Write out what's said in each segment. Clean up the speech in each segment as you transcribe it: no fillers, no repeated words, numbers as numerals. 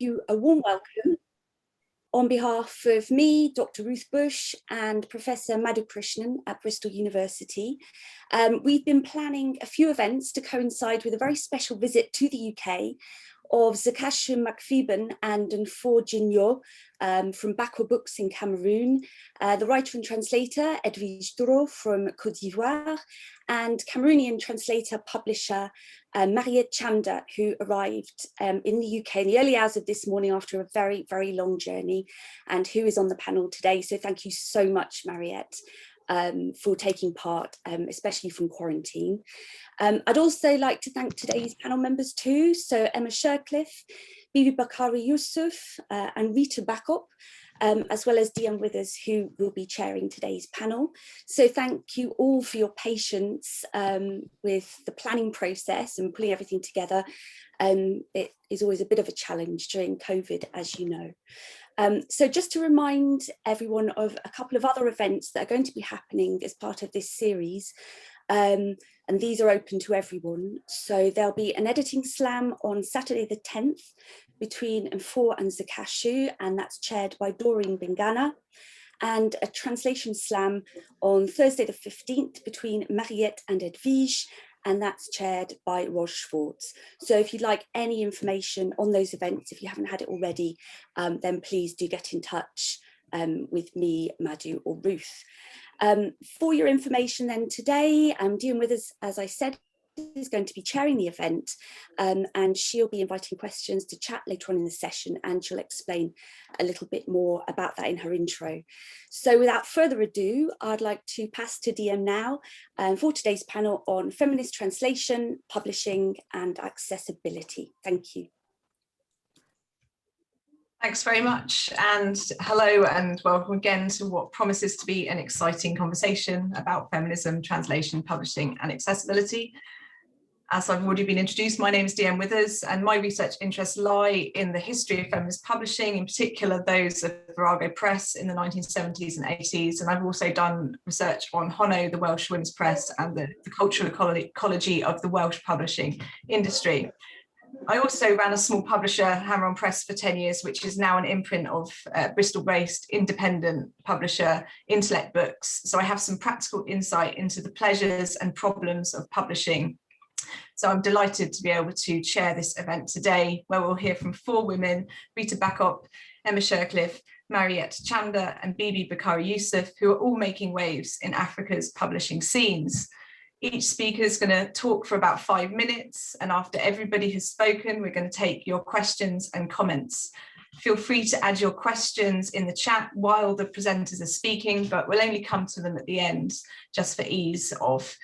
you a warm welcome on behalf of me, Dr. Ruth Bush, and Professor Madhu Krishnan at Bristol University. We've been planning a few events to coincide with a very special visit to the UK of Zakasha Makfiben and Nfo Jinyo from Bakop Books in Cameroon, the writer and translator Edwige Duro from Côte d'Ivoire, and Cameroonian translator publisher Mariette Chanda, who arrived in the UK in the early hours of this morning after a very, very long journey, and who is on the panel today. So thank you so much, Mariette, for taking part, especially from quarantine. I'd also like to thank today's panel members too. So Emma Shercliff, Bibi Bakare-Yusuf, and Rita Bakop, as well as Diane Withers, who will be chairing today's panel. So thank you all for your patience with the planning process and pulling everything together. It is always a bit of a challenge during COVID, as you know. So just to remind everyone of a couple of other events that are going to be happening as part of this series, and these are open to everyone. So there'll be an editing slam on Saturday the 10th between Nfo and Zakashu, and that's chaired by Doreen Bingana, and a translation slam on Thursday the 15th between Mariette and Edwige, and that's chaired by Roche Schwartz. So if you'd like any information on those events, if you haven't had it already, then please do get in touch with me, Madhu, or Ruth. For your information then today, Diane Withers, as I said, is going to be chairing the event, and she'll be inviting questions to chat later on in the session, and she'll explain a little bit more about that in her intro. So without further ado, I'd like to pass to Diane now for today's panel on feminist translation, publishing and accessibility. Thank you. Thanks very much, and hello and welcome again to what promises to be an exciting conversation about feminism, translation, publishing and accessibility. As I've already been introduced, my name is Diane Withers, and my research interests lie in the history of feminist publishing, in particular those of Virago Press in the 1970s and 80s, and I've also done research on Hono, the Welsh Women's Press, and the cultural ecology of the Welsh publishing industry. I also ran a small publisher, Hammer On Press, for 10 years, which is now an imprint of Bristol-based independent publisher Intellect Books. So I have some practical insight into the pleasures and problems of publishing. So I'm delighted to be able to chair this event today, where we'll hear from 4 women, Rita Bakop, Emma Shercliff, Mariette Chanda, and Bibi Bakare-Yusuf, who are all making waves in Africa's publishing scenes. Each speaker is going to talk for about 5 minutes, and after everybody has spoken, we're going to take your questions and comments. Feel free to add your questions in the chat while the presenters are speaking, but we'll only come to them at the end, just for ease of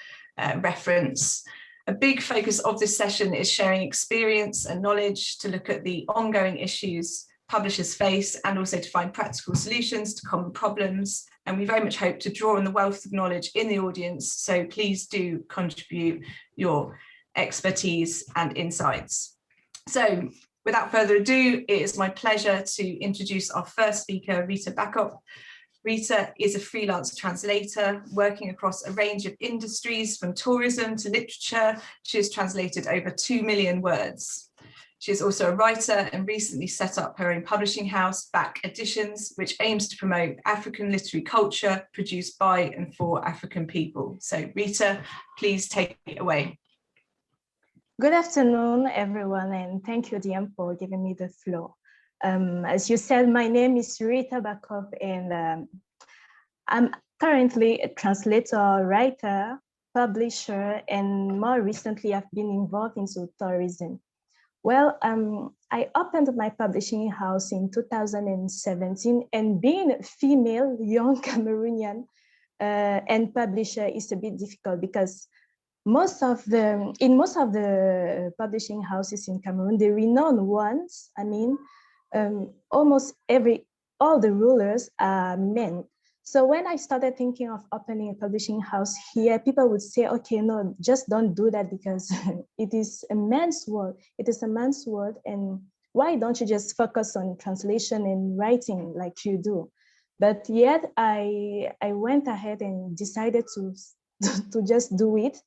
reference. A big focus of this session is sharing experience and knowledge to look at the ongoing issues publishers face, and also to find practical solutions to common problems. And we very much hope to draw on the wealth of knowledge in the audience, so please do contribute your expertise and insights. So without further ado, it is my pleasure to introduce our first speaker, Rita Bakop. Rita is a freelance translator working across a range of industries, from tourism to literature. She has translated over 2 million words. She is also a writer and recently set up her own publishing house, Back Editions, which aims to promote African literary culture produced by and for African people. So Rita, please take it away. Good afternoon, everyone, and thank you, Diane, for giving me the floor. As you said, my name is Rita Bakop, and I'm currently a translator, writer, publisher, and more recently I've been involved into tourism. Well, I opened my publishing house in 2017, and being a female, young Cameroonian and publisher is a bit difficult, because in most of the publishing houses in Cameroon, the renowned ones, almost all the rulers are men. So when I started thinking of opening a publishing house here, people would say, okay, no, just don't do that, because it is a man's world. It is a man's world. And why don't you just focus on translation and writing like you do? But yet I went ahead and decided to just do it.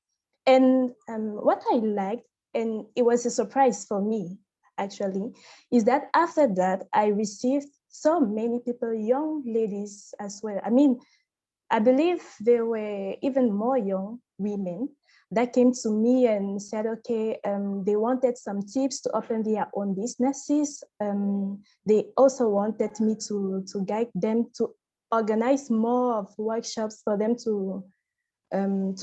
And what I liked, and it was a surprise for me, actually, is that after that, I received so many people, young ladies as well. I mean, I believe there were even more young women that came to me and said, okay, they wanted some tips to open their own businesses. They also wanted me to guide them to organize more of workshops for them to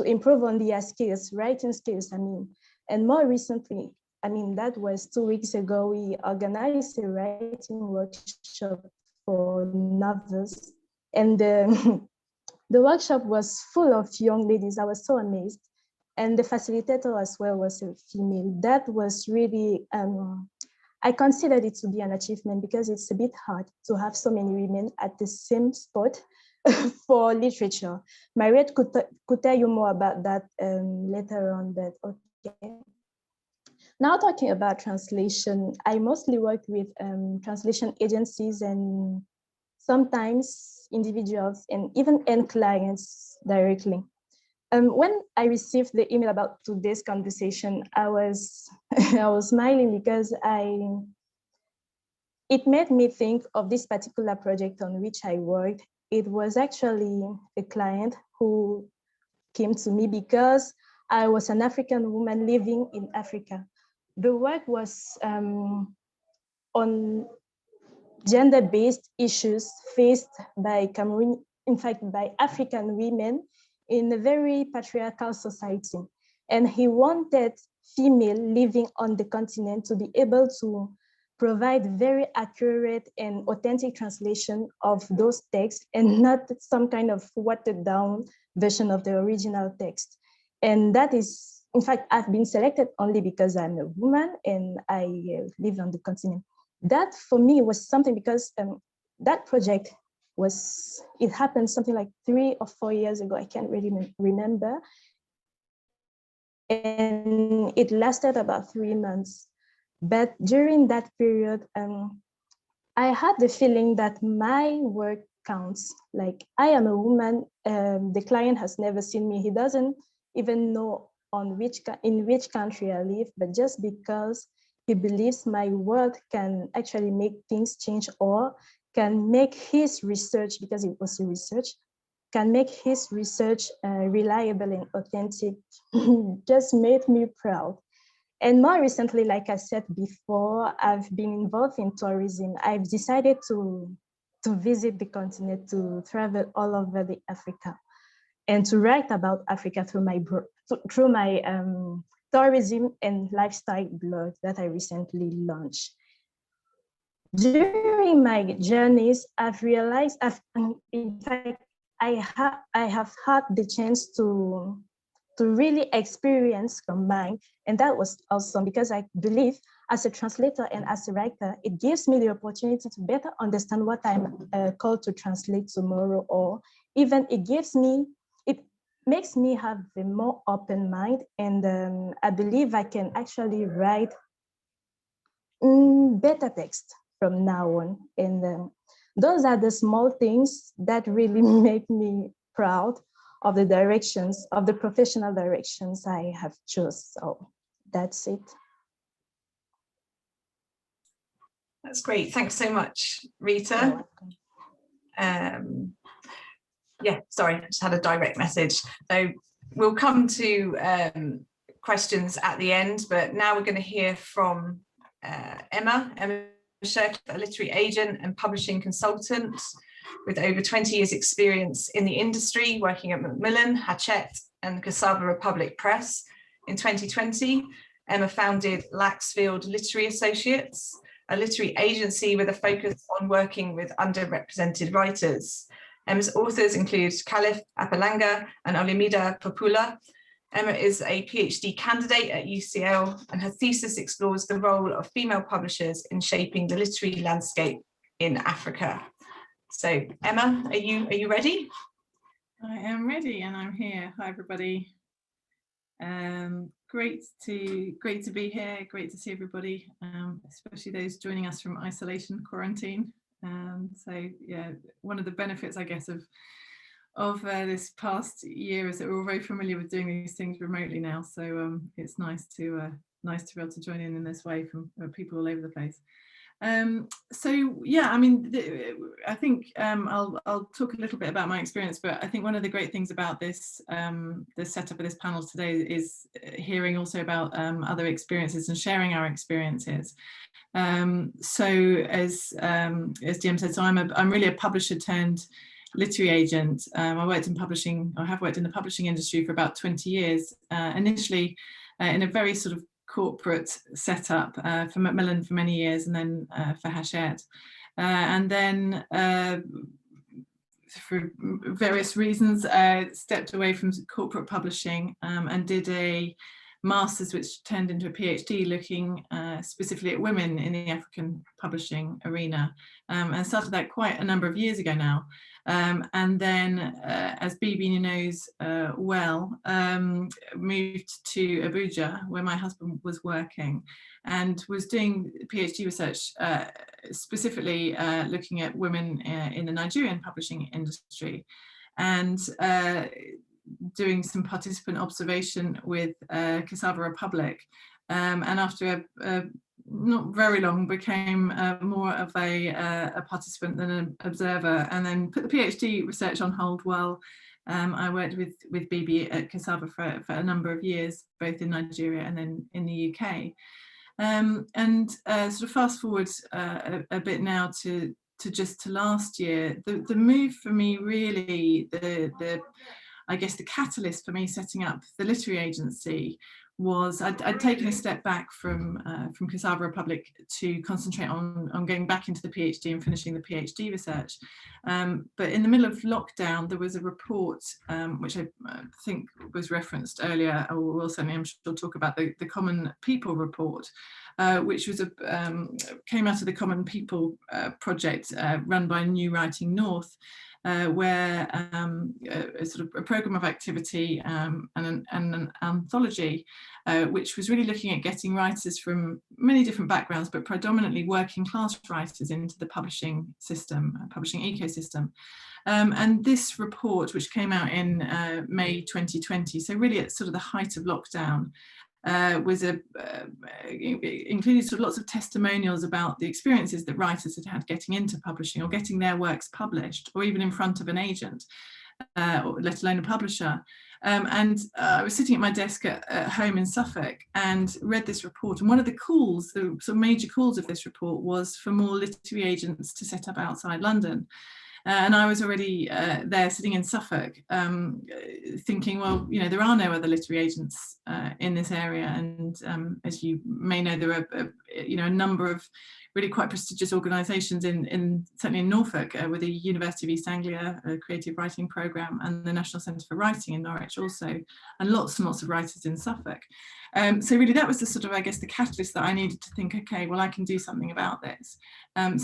improve on their skills, writing skills, I mean. And more recently, I mean, that was 2 weeks ago, we organized a writing workshop for novels. And the workshop was full of young ladies. I was so amazed. And the facilitator as well was a female. That was really, I considered it to be an achievement because it's a bit hard to have so many women at the same spot for literature. Mariette could tell you more about that later on, but okay. Now talking about translation, I mostly work with translation agencies and sometimes individuals and even end clients directly. When I received the email about today's conversation, I was I was smiling because it made me think of this particular project on which I worked. It was actually a client who came to me because I was an African woman living in Africa. The work was on gender-based issues faced by Cameroon, in fact, by African women in a very patriarchal society. And he wanted female living on the continent to be able to provide very accurate and authentic translation of those texts and not some kind of watered down version of the original text. And that is, in fact, I've been selected only because I'm a woman and I live on the continent. That for me was something because that project it happened something like 3 or 4 years ago, I can't really remember. And it lasted about 3 months. But during that period, I had the feeling that my work counts. Like, I am a woman, the client has never seen me. He doesn't even know in which country I live, but just because he believes my work can actually make things change or can make his research, because it was a research, can make his research reliable and authentic, just made me proud. And more recently, like I said before, I've been involved in tourism. I've decided to visit the continent, to travel all over the Africa, and to write about Africa through my tourism and lifestyle blog that I recently launched. During my journeys, I've realized, in fact, I have had the chance to really experience combined. And that was awesome because I believe as a translator and as a writer, it gives me the opportunity to better understand what I'm called to translate tomorrow, or even it makes me have a more open mind. And I believe I can actually write better text from now on. And those are the small things that really make me proud of the directions, of the professional directions I have chosen. So that's it. That's great. Thanks so much, Rita. Yeah, sorry, I just had a direct message. So we'll come to questions at the end, but now we're going to hear from Emma Shercliff, a literary agent and publishing consultant with over 20 years experience in the industry, working at Macmillan, Hachette and Cassava Republic Press. In 2020, Emma founded Laxfield Literary Associates, a literary agency with a focus on working with underrepresented writers. Emma's authors include Shercliff, Apalanga and Olimida Popula. Emma is a PhD candidate at UCL and her thesis explores the role of female publishers in shaping the literary landscape in Africa. So Emma, are you ready? I am ready and I'm here. Hi everybody. Great to be here, great to see everybody, especially those joining us from isolation quarantine. So yeah, one of the benefits I guess of this past year is that we're all very familiar with doing these things remotely now, so it's nice to nice to be able to join in this way from people all over the place. So yeah, I mean, I think I'll talk a little bit about my experience, but I think one of the great things about this the setup of this panel today is hearing also about other experiences and sharing our experiences. So as DM said, so I'm really a publisher turned literary agent. I worked in publishing, I have worked in the publishing industry for about 20 years, initially in a very sort of corporate setup for Macmillan for many years, and then for Hachette. And then for various reasons, stepped away from corporate publishing and did a master's which turned into a PhD looking specifically at women in the African publishing arena, and started that quite a number of years ago now. And then, as Bibi knows well, moved to Abuja, where my husband was working, and was doing PhD research specifically looking at women in the Nigerian publishing industry, and doing some participant observation with Cassava Republic, and after not very long became more of a participant than an observer, and then put the PhD research on hold while I worked with Bibi at Cassava for a number of years, both in Nigeria and then in the UK. And sort of fast forward a bit now to last year, the move for me really, I guess the catalyst for me setting up the literary agency was I'd taken a step back from Cassava Republic to concentrate on getting back into the PhD and finishing the PhD research. But in the middle of lockdown, there was a report which I think was referenced earlier, or will certainly I'm sure talk about, the Common People report, which was came out of the Common People project run by New Writing North, where a sort of a programme of activity and an anthology, which was really looking at getting writers from many different backgrounds, but predominantly working class writers into the publishing system, publishing ecosystem. And this report, which came out in May 2020, so really at sort of the height of lockdown, was included sort of lots of testimonials about the experiences that writers had had getting into publishing or getting their works published, or even in front of an agent, or let alone a publisher. And I was sitting at my desk at home in Suffolk and read this report, and one of the calls, the sort of major calls of this report, was for more literary agents to set up outside London. And I was already there sitting in Suffolk, thinking, well, you know, there are no other literary agents in this area. And as you may know, there are, you know, a number of really quite prestigious organisations certainly in Norfolk, with the University of East Anglia, a creative writing programme, and the National Centre for Writing in Norwich also, and lots of writers in Suffolk. So really that was the sort of, I guess, the catalyst that I needed to think, okay, well, I can do something about this.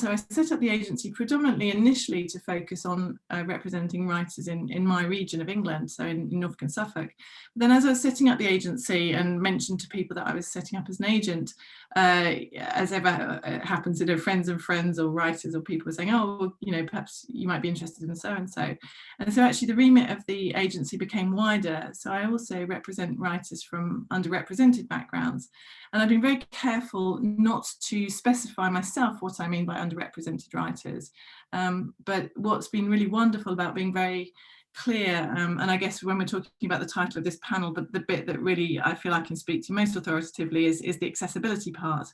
So I set up the agency predominantly initially to focus on representing writers in my region of England, so in Norfolk and Suffolk. But then as I was setting up the agency and mentioned to people that I was setting up as an agent, as ever happens, you know, friends and friends or writers or people were saying, oh, well, you know, perhaps you might be interested in so-and-so. And so actually the remit of the agency became wider. So I also represent writers from underrepresented backgrounds. And I've been very careful not to specify myself what I mean by underrepresented writers. But what's been really wonderful about being very clear, and I guess when we're talking about the title of this panel, but the bit that really I feel I can speak to most authoritatively is the accessibility part.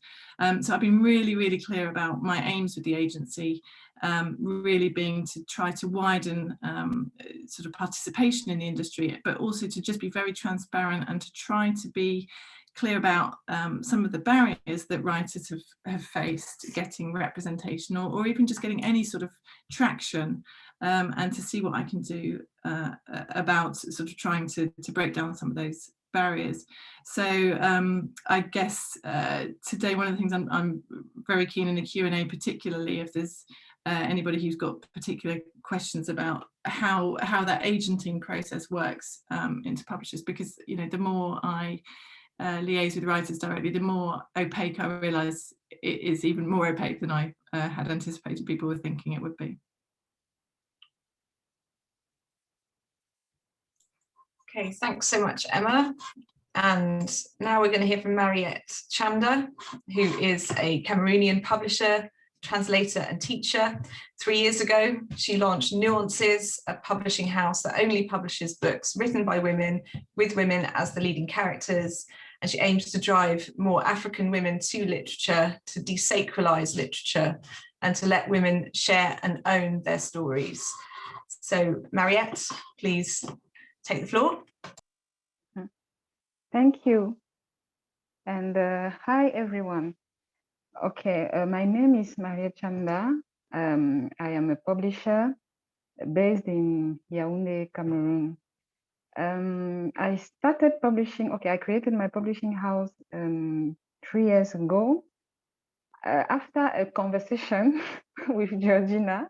So I've been really clear about my aims with the agency, really being to try to widen sort of participation in the industry, but also to just be very transparent and to try to be clear about some of the barriers that writers have faced getting representation, or even just getting any sort of traction, and to see what I can do about sort of trying to break down some of those barriers. So I guess today one of the things I'm very keen in the Q&A, particularly if there's anybody who's got particular questions about how that agenting process works into publishers, because, you know, the more I liaise with writers directly, the more opaque I realise it is, even more opaque than I had anticipated people were thinking it would be. Okay, thanks so much, Emma. And now we're going to hear from Mariette Tchamda, who is a Cameroonian publisher, translator and teacher. 3 years ago, she launched Nuances, a publishing house that only publishes books written by women, with women as the leading characters. And she aims to drive more African women to literature, to desacralize literature, and to let women share and own their stories. So Mariette, please take the floor. Thank you. And hi, everyone. Okay, my name is Mariette Chanda. I am a publisher based in Yaoundé, Cameroon. I started publishing, I created my publishing house 3 years ago after a conversation with Georgina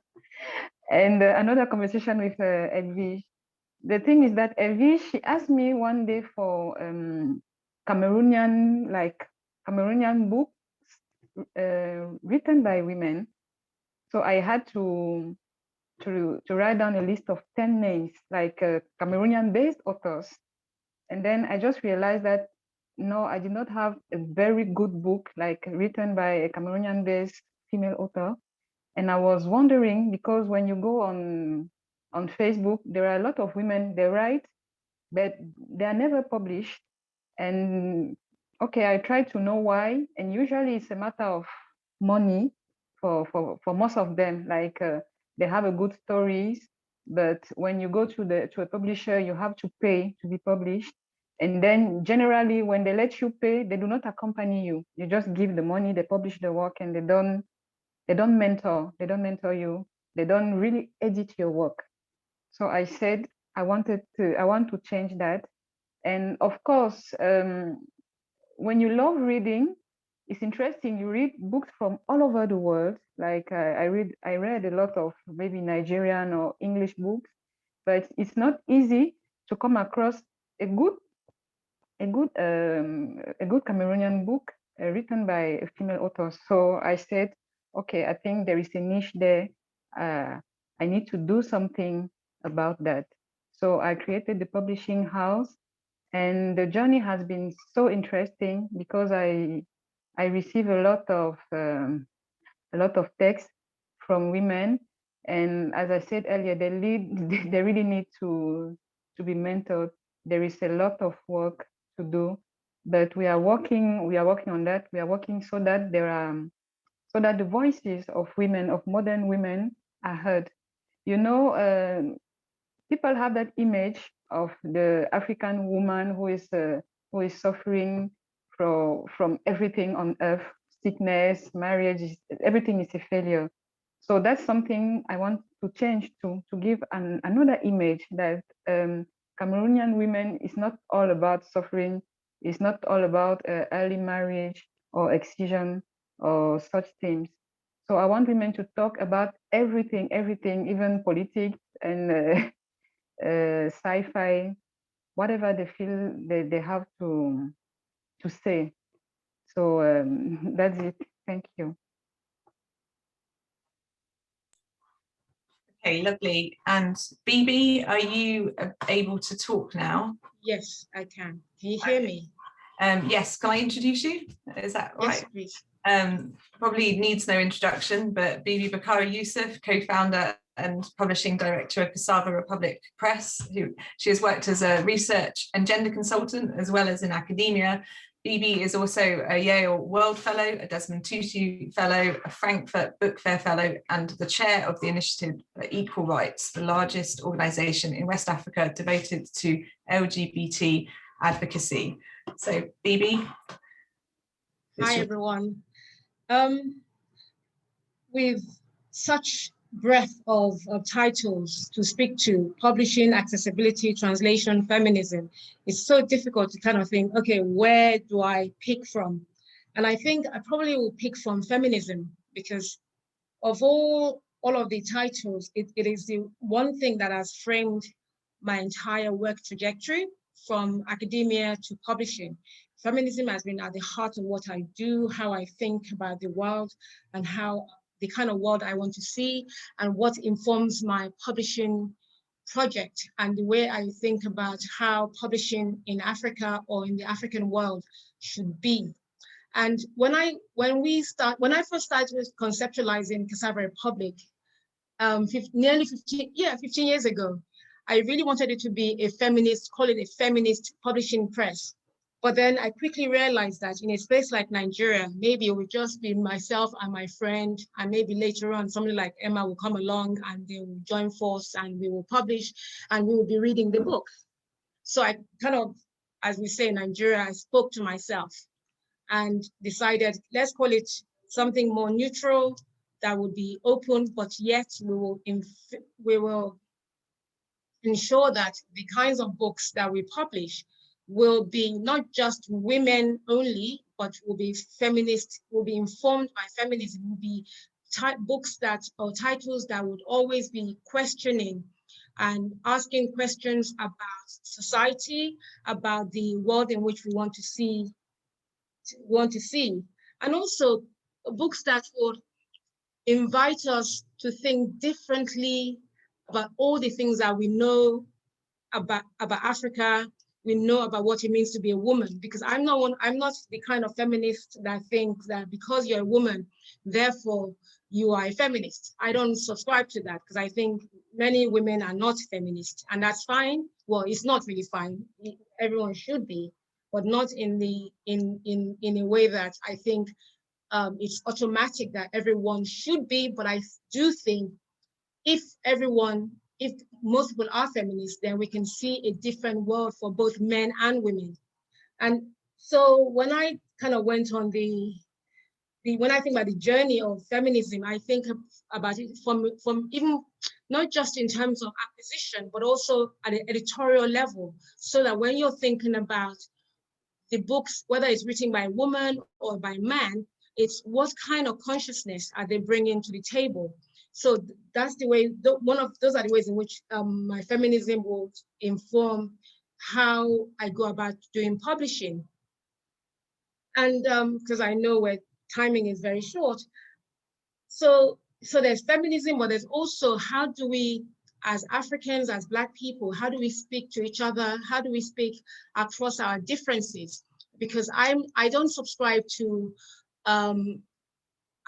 and another conversation with Elvi. The thing is that Elvi, she asked me one day for Cameroonian books written by women. So I had to write down a list of 10 names, like Cameroonian-based authors. And then I just realized that, no, I did not have a very good book, like written by a Cameroonian-based female author. And I was wondering, because when you go on Facebook, there are a lot of women, they write, but they are never published. And I tried to know why. And usually it's a matter of money for most of them. Like they have a good stories, but when you go to a publisher, you have to pay to be published. And then generally when they let you pay, they do not accompany you. You just give the money, they publish the work, and they don't mentor you. They don't really edit your work. So I said, I want to change that. And of course, when you love reading, it's interesting. You read books from all over the world. Like I read a lot of maybe Nigerian or English books, but it's not easy to come across a good Cameroonian book written by a female author. So I said, okay, I think there is a niche there. I need to do something about that. So I created the publishing house, and the journey has been so interesting because I receive a lot of texts from women, and as I said earlier, they really need to be mentored. There is a lot of work to do, but we are working on that. We are working so that the voices of women, of modern women, are heard. You know, people have that image of the African woman who is suffering from everything on earth, sickness, marriage, everything is a failure. So that's something I want to change, to give another image that Cameroonian women is not all about suffering. It's not all about early marriage or excision or such things. So I want women to talk about everything, even politics and sci-fi, whatever they feel they have to say. So that's it. Thank you. Okay, lovely. And Bibi, are you able to talk now? Yes, I can. Can you hear me? Yes, can I introduce you? Is that right? Yes, please. Probably needs no introduction, but Bibi Bakare-Yusuf, co-founder and publishing director of Cassava Republic Press, she has worked as a research and gender consultant as well as in academia. Bibi is also a Yale World Fellow, a Desmond Tutu Fellow, a Frankfurt Book Fair Fellow, and the chair of the Initiative for Equal Rights, the largest organisation in West Africa devoted to LGBT advocacy. So, Bibi. Hi, everyone. With such breadth of titles to speak to: publishing, accessibility, translation, feminism, it's so difficult to kind of think, okay, where do I pick from? And I think I probably will pick from feminism, because of all of the titles, it is the one thing that has framed my entire work trajectory from academia to publishing. Feminism has been at the heart of what I do, how I think about the world, and how the kind of world I want to see, and what informs my publishing project and the way I think about how publishing in Africa or in the African world should be. And when I first started conceptualizing Cassava Republic, nearly 15 years ago, I really wanted it to be a feminist, call it a feminist publishing press. But then I quickly realized that in a space like Nigeria, maybe it would just be myself and my friend, and maybe later on somebody like Emma will come along and they will join force and we will publish and we will be reading the book. So I kind of, as we say in Nigeria, I spoke to myself and decided, let's call it something more neutral that would be open, but yet we will ensure that the kinds of books that we publish will be not just women only, but will be feminist, will be informed by feminism, will be books that, or titles that would always be questioning and asking questions about society, about the world in which we want to see, and also books that would invite us to think differently about all the things that we know about Africa, we know about what it means to be a woman. Because I'm not the kind of feminist that thinks that because you're a woman, therefore you are a feminist. I don't subscribe to that, because I think many women are not feminist, and that's fine. Well, it's not really fine. Everyone should be, but not in a way that I think it's automatic that everyone should be. But I do think if most people are feminists, then we can see a different world for both men and women. And so when I kind of went on when I think about the journey of feminism, I think about it from even not just in terms of acquisition, but also at an editorial level, so that when you're thinking about the books, whether it's written by a woman or by a man, it's what kind of consciousness are they bringing to the table. So that's the way, those are the ways in which my feminism will inform how I go about doing publishing. And because I know where timing is very short. So there's feminism, but there's also how do we, as Africans, as Black people, how do we speak to each other? How do we speak across our differences? Because I don't subscribe to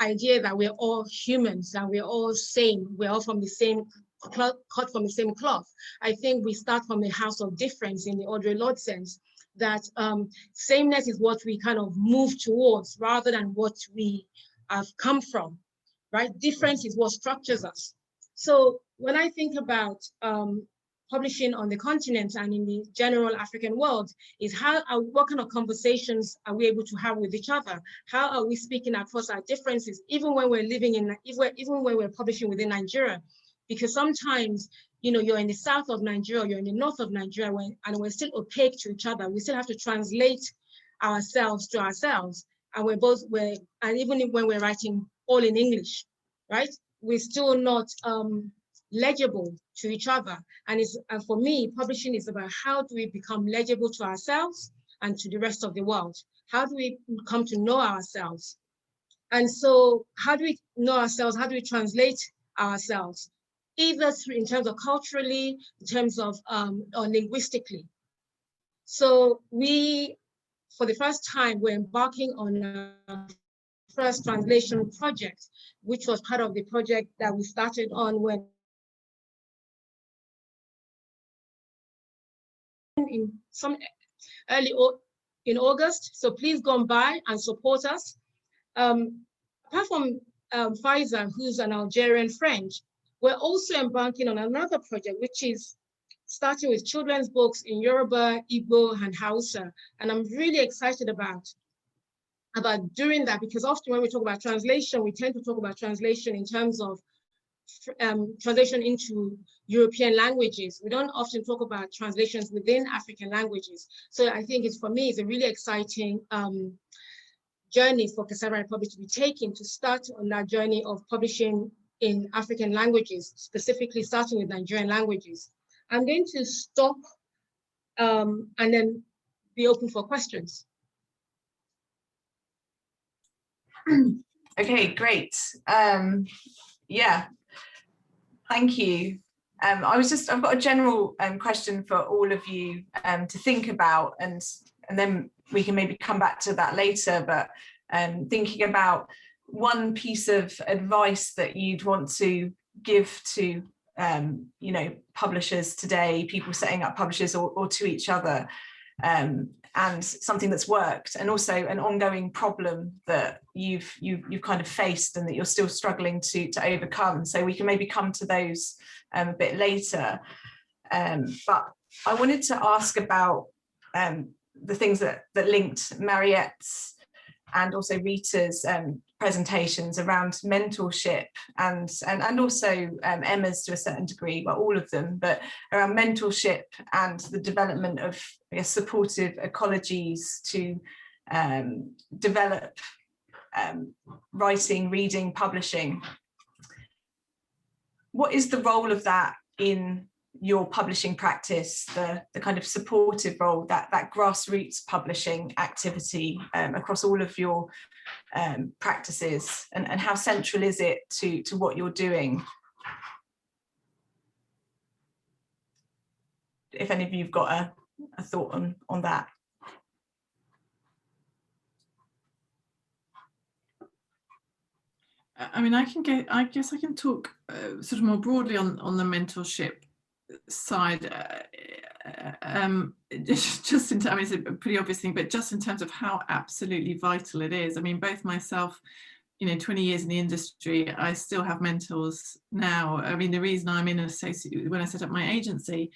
idea that we're all humans, that we're all same, we're all from the same cut from the same cloth. I think we start from a house of difference in the Audre Lorde sense, that sameness is what we kind of move towards rather than what we have come from, right? Difference is what structures us. So when I think about publishing on the continent and in the general African world, is what kind of conversations are we able to have with each other? How are we speaking across our differences, even when we're living in, even when we're publishing within Nigeria? Because sometimes, you're in the south of Nigeria, you're in the north of Nigeria, and we're still opaque to each other. We still have to translate ourselves to ourselves, and and even when we're writing all in English, right? We're still not legible to each other. And for me, publishing is about how do we become legible to ourselves and to the rest of the world? How do we come to know ourselves? And so how do we know ourselves? How do we translate ourselves? Either in terms of culturally, in terms of or linguistically. So for the first time, we're embarking on a first translation project, which was part of the project that we started on when in August. So please go by and support us. Apart from Pfizer, who's an Algerian friend, we're also embarking on another project, which is starting with children's books in Yoruba, Igbo, and Hausa. And I'm really excited about doing that, because often when we talk about translation, we tend to talk about translation in terms of translation into European languages. We don't often talk about translations within African languages. So I think for me, it's a really exciting journey for Cassava Republic to be taking, to start on that journey of publishing in African languages, specifically starting with Nigerian languages. I'm going to stop and then be open for questions. Okay, great. Yeah, thank you. I've got a general question for all of you to think about, and then we can maybe come back to that later, but thinking about one piece of advice that you'd want to give to you know, publishers today, people setting up publishers, or to each other, and something that's worked, and also an ongoing problem that you've kind of faced and that you're still struggling to overcome. So we can maybe come to those a bit later. But I wanted to ask about the things that linked Mariette's and also Rita's presentations around mentorship, and also Emma's to a certain degree, well, all of them, but around mentorship and the development of, I guess, supportive ecologies to develop writing, reading, publishing. What is the role of that in your publishing practice, the kind of supportive role, that grassroots publishing activity across all of your practices, and how central is it to what you're doing? If any of you've got a thought on that. I mean, I guess I can talk sort of more broadly on the mentorship side, just in terms, I mean, it's a pretty obvious thing, but just in terms of how absolutely vital it is. I mean, both myself, you know, 20 years in the industry, I still have mentors now. I mean, the reason I'm in an associate, when I set up my agency,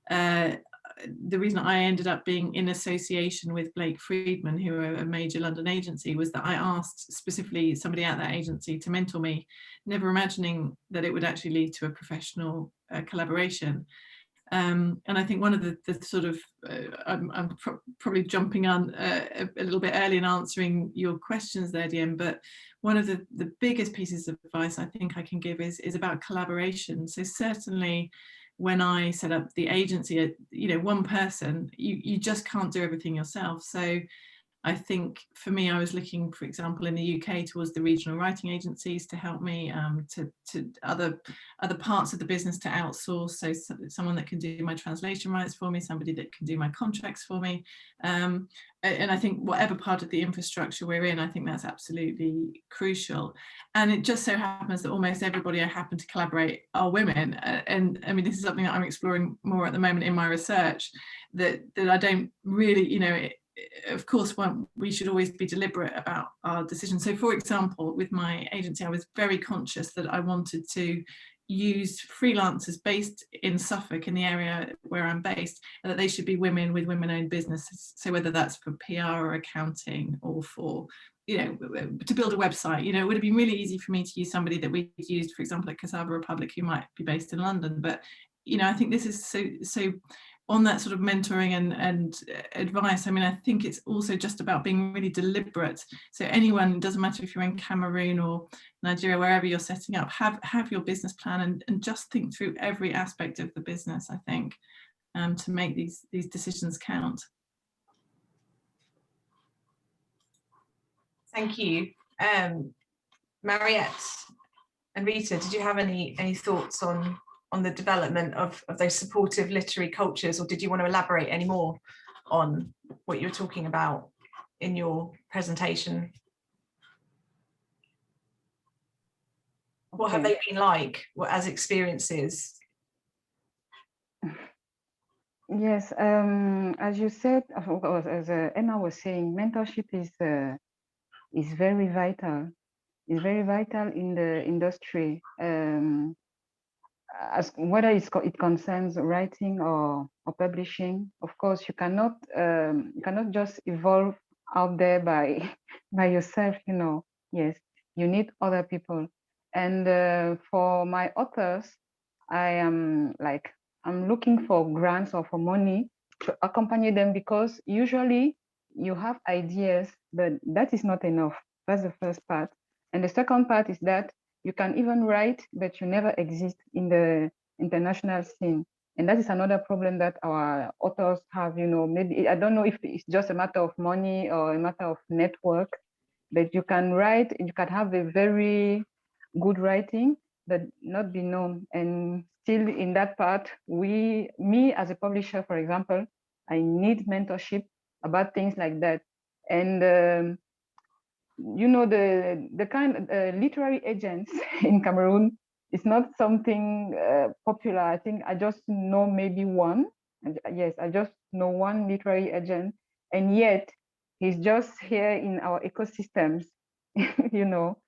the reason I ended up being in association with Blake Friedman, who are a major London agency, was that I asked specifically somebody at that agency to mentor me, never imagining that it would actually lead to a professional collaboration. And I think one of the sort of, I'm probably jumping on a little bit early in answering your questions there, DM, but one of the biggest pieces of advice I think I can give is about collaboration. So certainly, when I set up the agency, you know, one person, you just can't do everything yourself. So I think for me, I was looking, for example, in the UK towards the regional writing agencies to help me, to other parts of the business to outsource. So someone that can do my translation rights for me, somebody that can do my contracts for me. And I think whatever part of the infrastructure we're in, I think that's absolutely crucial. And it just so happens that almost everybody I happen to collaborate are women. And I mean, this is something that I'm exploring more at the moment in my research, that I don't really, you know, of course, we should always be deliberate about our decisions. So, for example, with my agency, I was very conscious that I wanted to use freelancers based in Suffolk, in the area where I'm based, and that they should be women with women-owned businesses. So whether that's for PR or accounting, or for, you know, to build a website, you know, it would have been really easy for me to use somebody that we used, for example, at Cassava Republic, who might be based in London. But, you know, I think this is so on that sort of mentoring and advice. I mean, I think it's also just about being really deliberate. So anyone, it doesn't matter if you're in Cameroon or Nigeria, wherever you're setting up, have your business plan and just think through every aspect of the business, I think, to make these decisions count. Thank you. Mariette and Rita, did you have any thoughts on the development of those supportive literary cultures, or did you want to elaborate any more on what you're talking about in your presentation? Okay. What have they been like, as experiences? Yes, as you said, as Emma was saying, mentorship is very vital. It's very vital in the industry. As whether it concerns writing or publishing, of course, you cannot just evolve out there by yourself. You know, yes, you need other people. And for my authors, I'm looking for grants or for money to accompany them, because usually you have ideas, but that is not enough. That's the first part. And the second part is that you can even write, but you never exist in the international scene. And that is another problem that our authors have, you know, maybe, I don't know if it's just a matter of money or a matter of network, but you can write, you can have a very good writing, but not be known. And still in that part, me as a publisher, for example, I need mentorship about things like that. And you know, the kind of literary agents in Cameroon is not something popular. I think I just know maybe one. Yes, I just know one literary agent, and yet he's just here in our ecosystems, you know.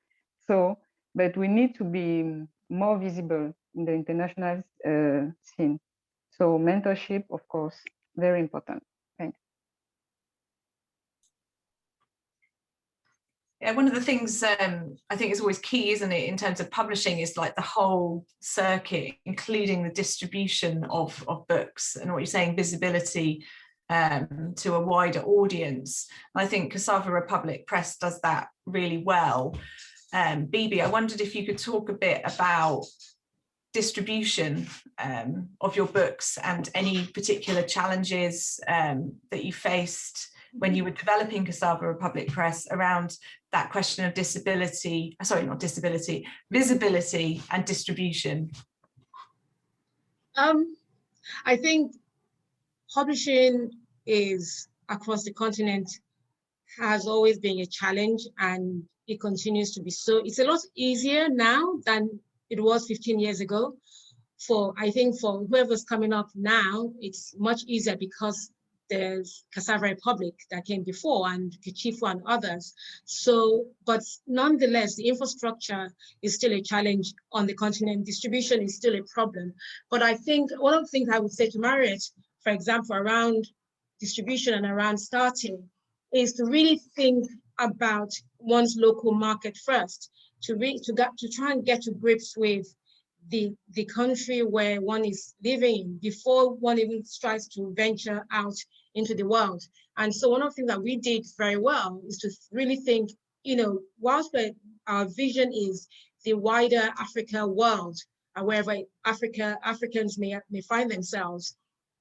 So, but we need to be more visible in the international scene. So mentorship, of course, very important. Thanks. Yeah, one of the things I think is always key, isn't it, in terms of publishing, is like the whole circuit, including the distribution of books, and what you're saying, visibility to a wider audience. I think Cassava Republic Press does that really well. Bibi, I wondered if you could talk a bit about distribution of your books and any particular challenges that you faced when you were developing Cassava Republic Press around that question of visibility and distribution. I think publishing is across the continent has always been a challenge, and it continues to be so. It's a lot easier now than it was 15 years ago. I think for whoever's coming up now, it's much easier because there's Cassava Republic that came before, and Kichifu and others. So, but nonetheless, the infrastructure is still a challenge on the continent. Distribution is still a problem. But I think one of the things I would say to Mariette, for example, around distribution and around starting, is to really think about one's local market first, to try and get to grips with the country where one is living in before one even tries to venture out into the world. And so one of the things that we did very well is to really think, you know, whilst our vision is the wider Africa world, wherever Africans may find themselves,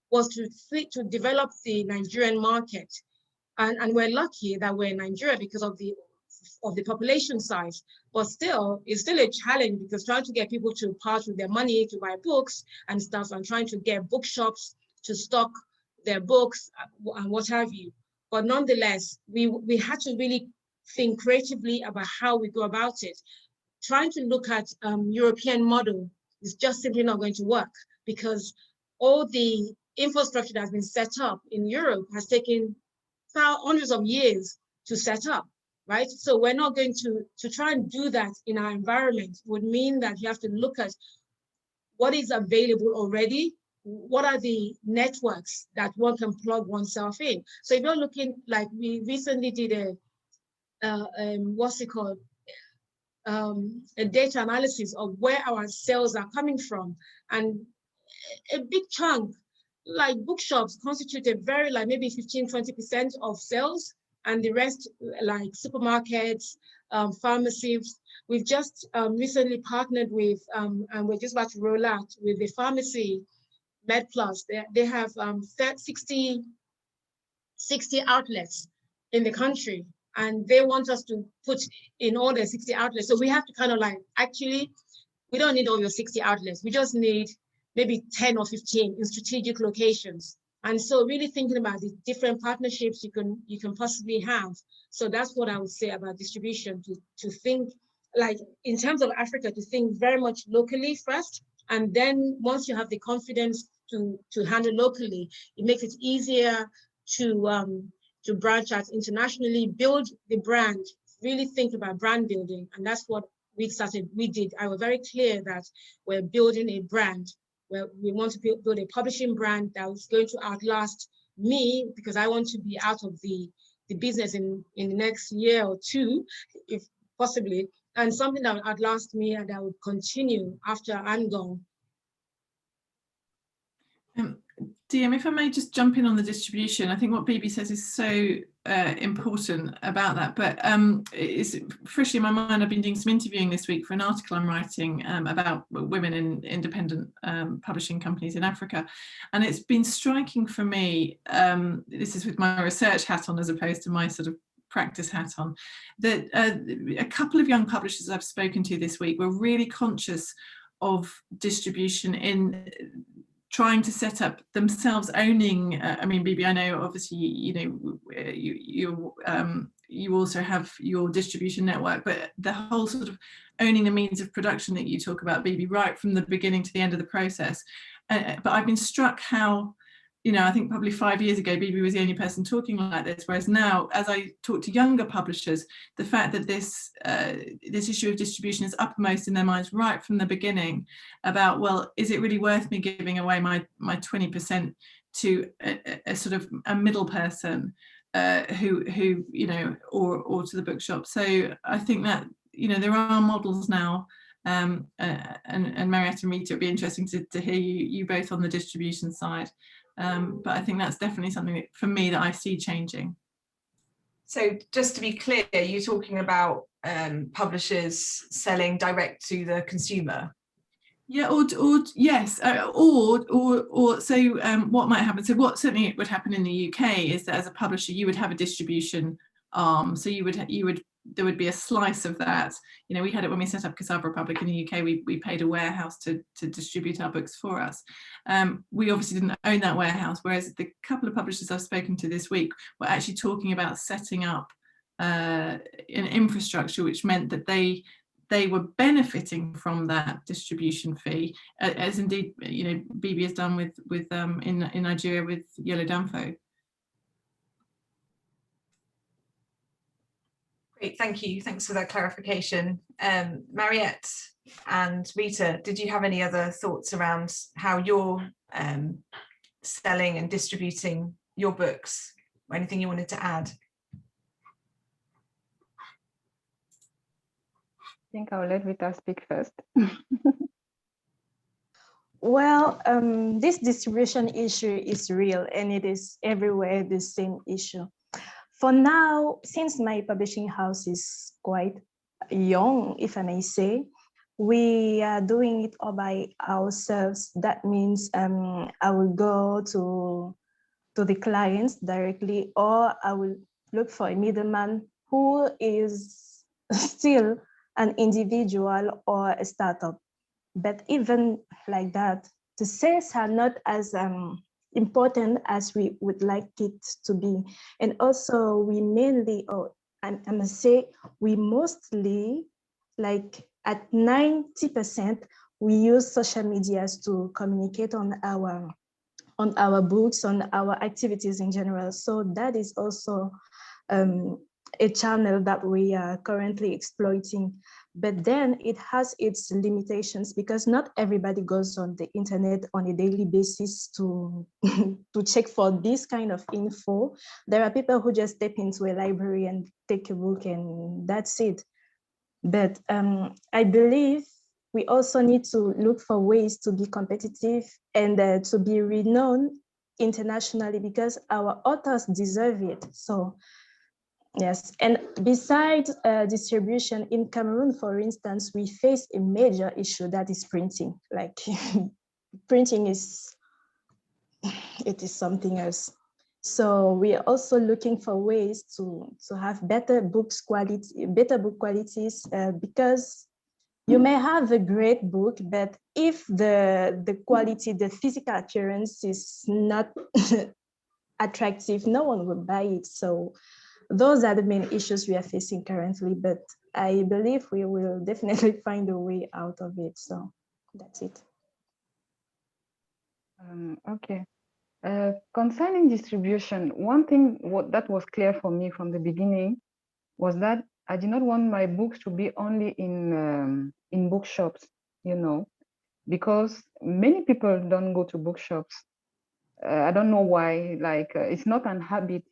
was to develop the Nigerian market. And we're lucky that we're in Nigeria because of the population size, but still, it's still a challenge because trying to get people to part with their money to buy books and stuff, and trying to get bookshops to stock their books and what have you. But nonetheless, we had to really think creatively about how we go about it. Trying to look at European model is just simply not going to work, because all the infrastructure that has been set up in Europe has taken hundreds of years to set up. Right? So we're not going to try and do that in our environment. Would mean that you have to look at what is available already, what are the networks that one can plug oneself in. So if you're looking, like we recently did what's it called? A data analysis of where our sales are coming from. And a big chunk, like bookshops, constitute a very, like maybe 15-20% of sales. And the rest, like supermarkets, pharmacies. We've just recently partnered with, and we're just about to roll out with the pharmacy, MedPlus. They have 60 outlets in the country, and they want us to put in all their 60 outlets. So we have to kind of like, actually, we don't need all your 60 outlets. We just need maybe 10 or 15 in strategic locations. And so really thinking about the different partnerships you can possibly have. So that's what I would say about distribution, to think, like in terms of Africa, to think very much locally first. And then once you have the confidence to handle locally, it makes it easier to branch out internationally, build the brand, really think about brand building. And that's what we did. I was very clear that we're building a brand, where we want to build a publishing brand that is going to outlast me, because I want to be out of the business in the next year or two, if possibly, and something that would outlast me and that would continue after I'm gone. DM, if I may just jump in on the distribution, I think what Bibi says is so important about that, but it's freshly in my mind. I've been doing some interviewing this week for an article I'm writing about women in independent publishing companies in Africa, and it's been striking for me, this is with my research hat on as opposed to my sort of practice hat on, that a couple of young publishers I've spoken to this week were really conscious of distribution in trying to set up themselves owning, I mean, Bibi, I know obviously, you also have your distribution network, but the whole sort of owning the means of production that you talk about, Bibi, right from the beginning to the end of the process. But I've been struck how, I think probably 5 years ago, Bibi was the only person talking like this, whereas now, as I talk to younger publishers, the fact that this issue of distribution is uppermost in their minds right from the beginning about, well, is it really worth me giving away my 20% to a sort of a middle person who or to the bookshop? So I think that, there are models now, and Mariette and Rita, it'd be interesting to hear you both on the distribution side. But I think that's definitely something that, for me, that I see changing. So just to be clear, you're talking about publishers selling direct to the consumer? Yeah, or yes, or so what might happen? So what certainly would happen in the UK is that as a publisher, you would have a distribution arm. So there would be a slice of that. We had it when we set up Cassava Republic in the UK. We paid a warehouse to distribute our books for us. We obviously didn't own that warehouse, whereas the couple of publishers I've spoken to this week were actually talking about setting up an infrastructure, which meant that they were benefiting from that distribution fee, as indeed Bibi has done with in Nigeria with Yellow Danfo. Great, thank you. Thanks for that clarification. Mariette and Rita, did you have any other thoughts around how you're selling and distributing your books, or anything you wanted to add? I think I'll let Rita speak first. Well, this distribution issue is real, and it is everywhere the same issue. For now, since my publishing house is quite young, if I may say, we are doing it all by ourselves. That means I will go to the clients directly, or I will look for a middleman who is still an individual or a startup. But even like that, the sales are not as important as we would like it to be. And also we mainly, I must say, we mostly, like at 90%, we use social medias to communicate on our books, on our activities in general. So that is also a channel that we are currently exploiting. But then it has its limitations, because not everybody goes on the internet on a daily basis to check for this kind of info. There are people who just step into a library and take a book, and that's it. But I believe we also need to look for ways to be competitive and to be renowned internationally, because our authors deserve it. So yes, and besides distribution in Cameroon, for instance, we face a major issue that is printing. Like printing is something else. So we are also looking for ways to have better book qualities, because you may have a great book, but if the quality, the physical appearance is not attractive, no one will buy it. So those are the main issues we are facing currently, but I believe we will definitely find a way out of it. So that's it. Okay. Concerning distribution, one thing that was clear for me from the beginning was that I did not want my books to be only in bookshops, because many people don't go to bookshops. I don't know why. Like it's not a habit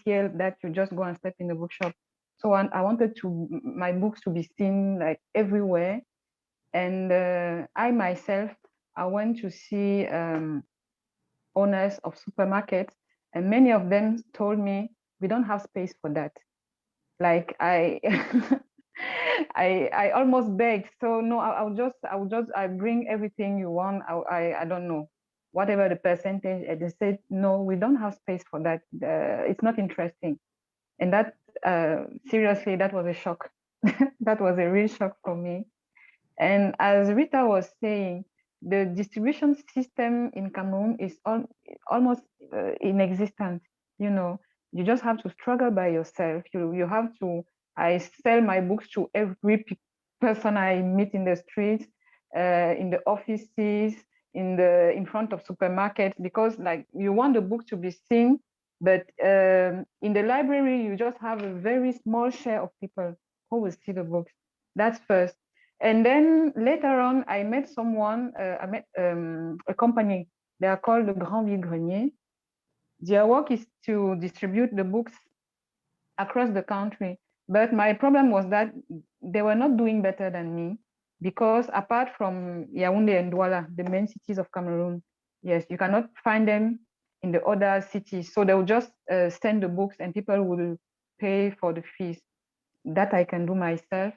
here that you just go and step in the bookshop. So I wanted my books to be seen like everywhere. And I myself, I went to see owners of supermarkets, and many of them told me, we don't have space for that. Like I I almost begged. So no, I bring everything you want. I don't know, whatever the percentage. And they said, no, we don't have space for that. It's not interesting. And that seriously, that was a shock. That was a real shock for me. And as Rita was saying, the distribution system in Cameroon is almost inexistent. You know, you just have to struggle by yourself. You have to. I sell my books to every person I meet in the streets, in the offices, in front of supermarkets, because like you want the book to be seen, but in the library you just have a very small share of people who will see the books. That's first. And then later on, I met someone, I met a company. They are called the Grand Vide-Grenier. Their work is to distribute the books across the country. But my problem was that they were not doing better than me, because apart from Yaoundé and Douala, the main cities of Cameroon, yes, you cannot find them in the other cities. So they will just send the books and people will pay for the fees. That I can do myself.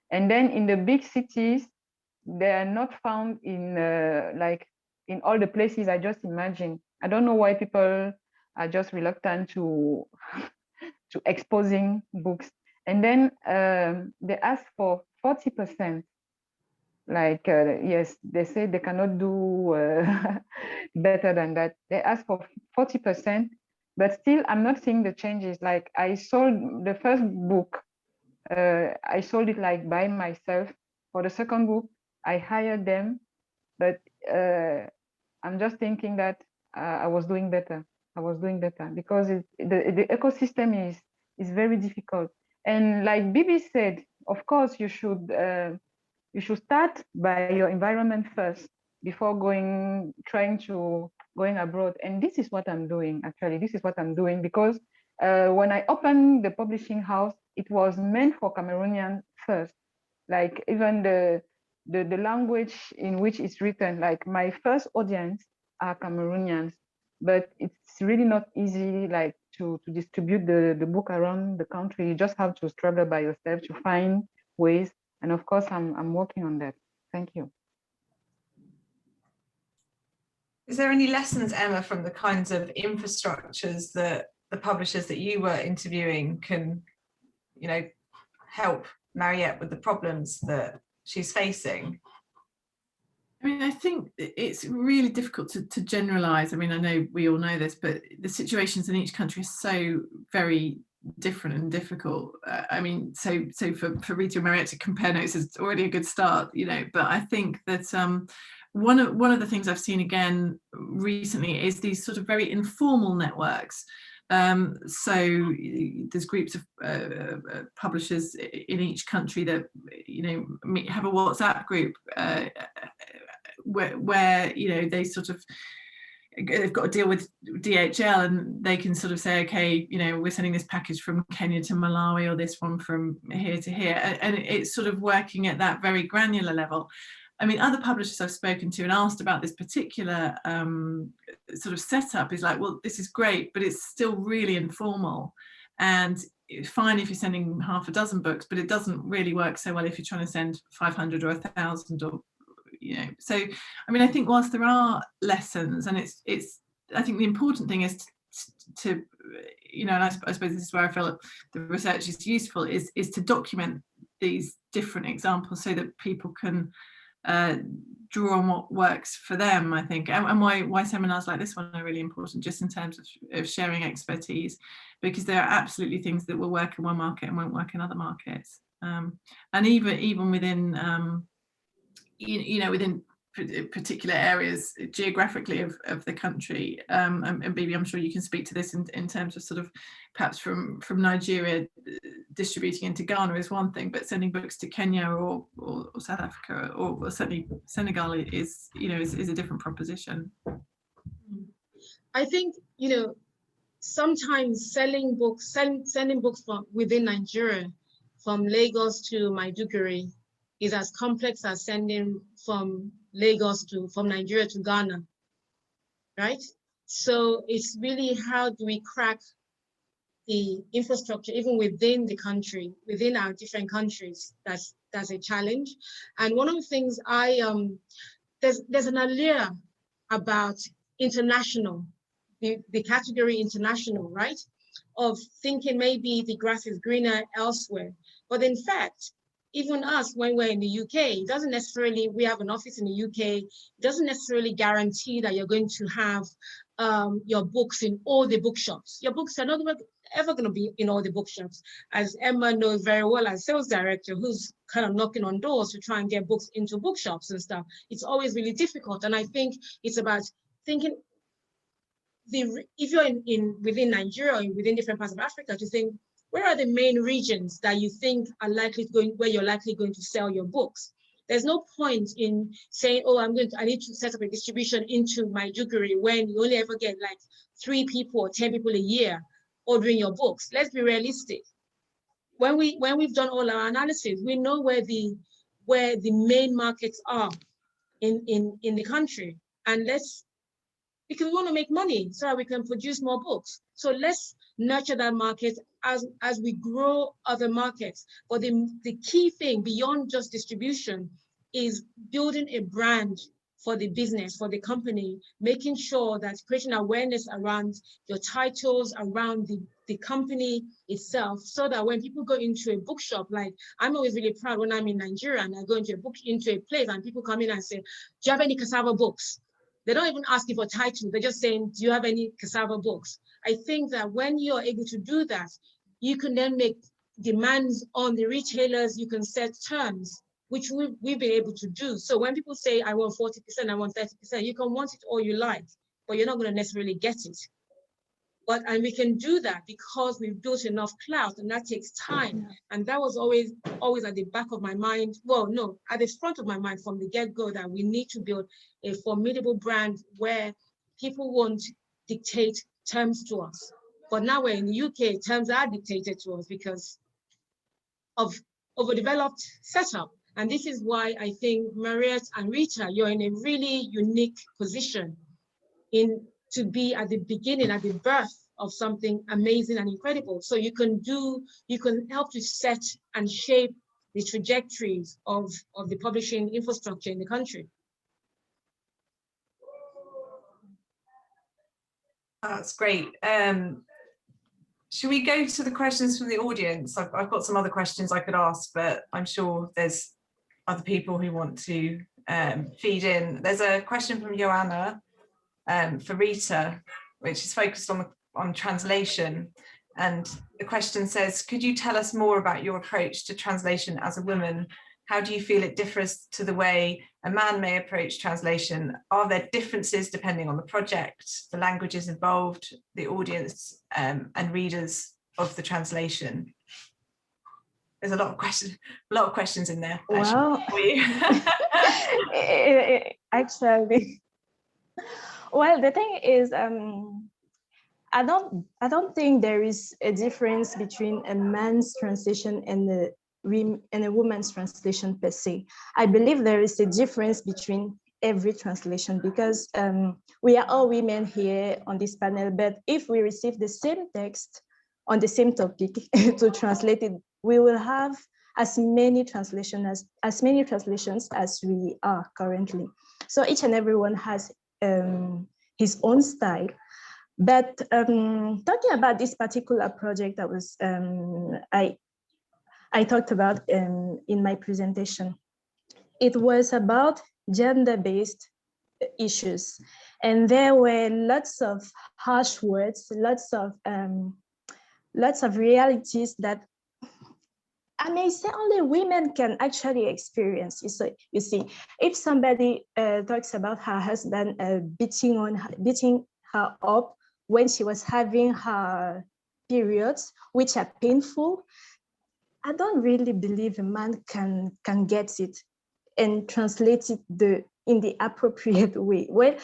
And then in the big cities, they are not found in like in all the places I just imagined. I don't know why people are just reluctant to exposing books. And then they ask for 40%. Like, yes, they say they cannot do better than that. They ask for 40%, but still I'm not seeing the changes. Like I sold the first book, I sold it like by myself. For the second book, I hired them, but I'm just thinking that I was doing better. I was doing better because the ecosystem is very difficult. And like Bibi said, of course you should start by your environment first before trying to going abroad. And this is what I'm doing. Actually, this is what I'm doing, because when I opened the publishing house, it was meant for Cameroonians first. Like even the language in which it's written, like my first audience are Cameroonians, but it's really not easy like to distribute the book around the country. You just have to struggle by yourself to find ways. And of course, I'm working on that. Thank you. Is there any lessons, Emma, from the kinds of infrastructures that the publishers that you were interviewing can, you know, help Mariette with the problems that she's facing? I mean, I think it's really difficult to generalize. I mean, I know we all know this, but the situations in each country are so very different and difficult. I mean, so for Rita and Mariette to compare notes is already a good start, you know, but I think that one of the things I've seen again recently is these sort of very informal networks. So there's groups of publishers in each country that, you know, have a WhatsApp group where you know, they sort of, they've got to deal with DHL and they can sort of say, okay, you know, we're sending this package from Kenya to Malawi or this one from here to here. And it's sort of working at that very granular level. I mean, other publishers I've spoken to and asked about this particular sort of setup is like, well, this is great, but it's still really informal. And it's fine if you're sending half a dozen books, but it doesn't really work so well if you're trying to send 500 or 1,000 or, you know. So, I mean, I think whilst there are lessons, and it's I think the important thing is to you know, and I suppose this is where I feel the research is useful, is to document these different examples so that people can draw on what works for them, I think, and why seminars like this one are really important, just in terms of sharing expertise, because there are absolutely things that will work in one market and won't work in other markets, and even within you know, within particular areas geographically of the country, and Bibi, I'm sure you can speak to this in terms of sort of perhaps from Nigeria distributing into Ghana is one thing, but sending books to Kenya or South Africa or certainly Senegal is, you know, is a different proposition. I think, you know, sometimes sending books from within Nigeria, from Lagos to Maiduguri, is as complex as sending from Nigeria to Ghana, right? So it's really, how do we crack the infrastructure even within the country, within our different countries? That's a challenge. And one of the things there's an allure about international, the category international, right? Of thinking maybe the grass is greener elsewhere. But in fact, even us, when we're in the UK, it doesn't necessarily, we have an office in the UK, it doesn't necessarily guarantee that you're going to have your books in all the bookshops. Your books are not ever going to be in all the bookshops. As Emma knows very well, as sales director, who's kind of knocking on doors to try and get books into bookshops and stuff, it's always really difficult. And I think it's about thinking, if you're within Nigeria or within different parts of Africa, to think, where are the main regions that you think are likely where you're likely going to sell your books? There's no point in saying, oh, I need to set up a distribution into Maiduguri when you only ever get like 3 people or 10 people a year ordering your books. Let's be realistic. When we've done all our analysis, we know where the main markets are in the country, and because we want to make money so that we can produce more books. So let's nurture that market as we grow other markets. But the key thing beyond just distribution is building a brand for the business, for the company, making sure that creating awareness around your titles, around the company itself, so that when people go into a bookshop, like I'm always really proud when I'm in Nigeria and I go into a place and people come in and say, do you have any Cassava books? They don't even ask you for title. They're just saying, do you have any Cassava books? I think that when you're able to do that, you can then make demands on the retailers. You can set terms, which we've been able to do. So when people say, I want 40%, I want 30%, you can want it all you like, but you're not going to necessarily get it. And we can do that because we've built enough clout, and that takes time. And that was always at the back of my mind. Well, no, at the front of my mind from the get-go, that we need to build a formidable brand where people won't dictate terms to us. But now we're in the UK, terms are dictated to us because of overdeveloped setup. And this is why I think Mariette and Rita, you're in a really unique position to be at the beginning, at the birth of something amazing and incredible. So you can help to set and shape the trajectories of the publishing infrastructure in the country. That's great. Should we go to the questions from the audience? I've got some other questions I could ask, but I'm sure there's other people who want to feed in. There's a question from Joanna for Rita, which is focused on translation. And the question says, could you tell us more about your approach to translation as a woman? How do you feel it differs to the way a man may approach translation? Are there differences depending on the project, the languages involved, the audience and readers of the translation? There's a lot of questions in there. Well, actually, well, the thing is, I don't think there is a difference between a man's translation and a woman's translation per se. I believe there is a difference between every translation because we are all women here on this panel, but if we receive the same text on the same topic to translate it, we will have as many translations as we are currently. So each and everyone has his own style. But talking about this particular project that was I talked about in my presentation, it was about gender-based issues, and there were lots of harsh words, lots of realities that I may say only women can actually experience. So you see, if somebody talks about her husband beating her up when she was having her periods, which are painful, I don't really believe a man can get it and translate it in the appropriate way. Well,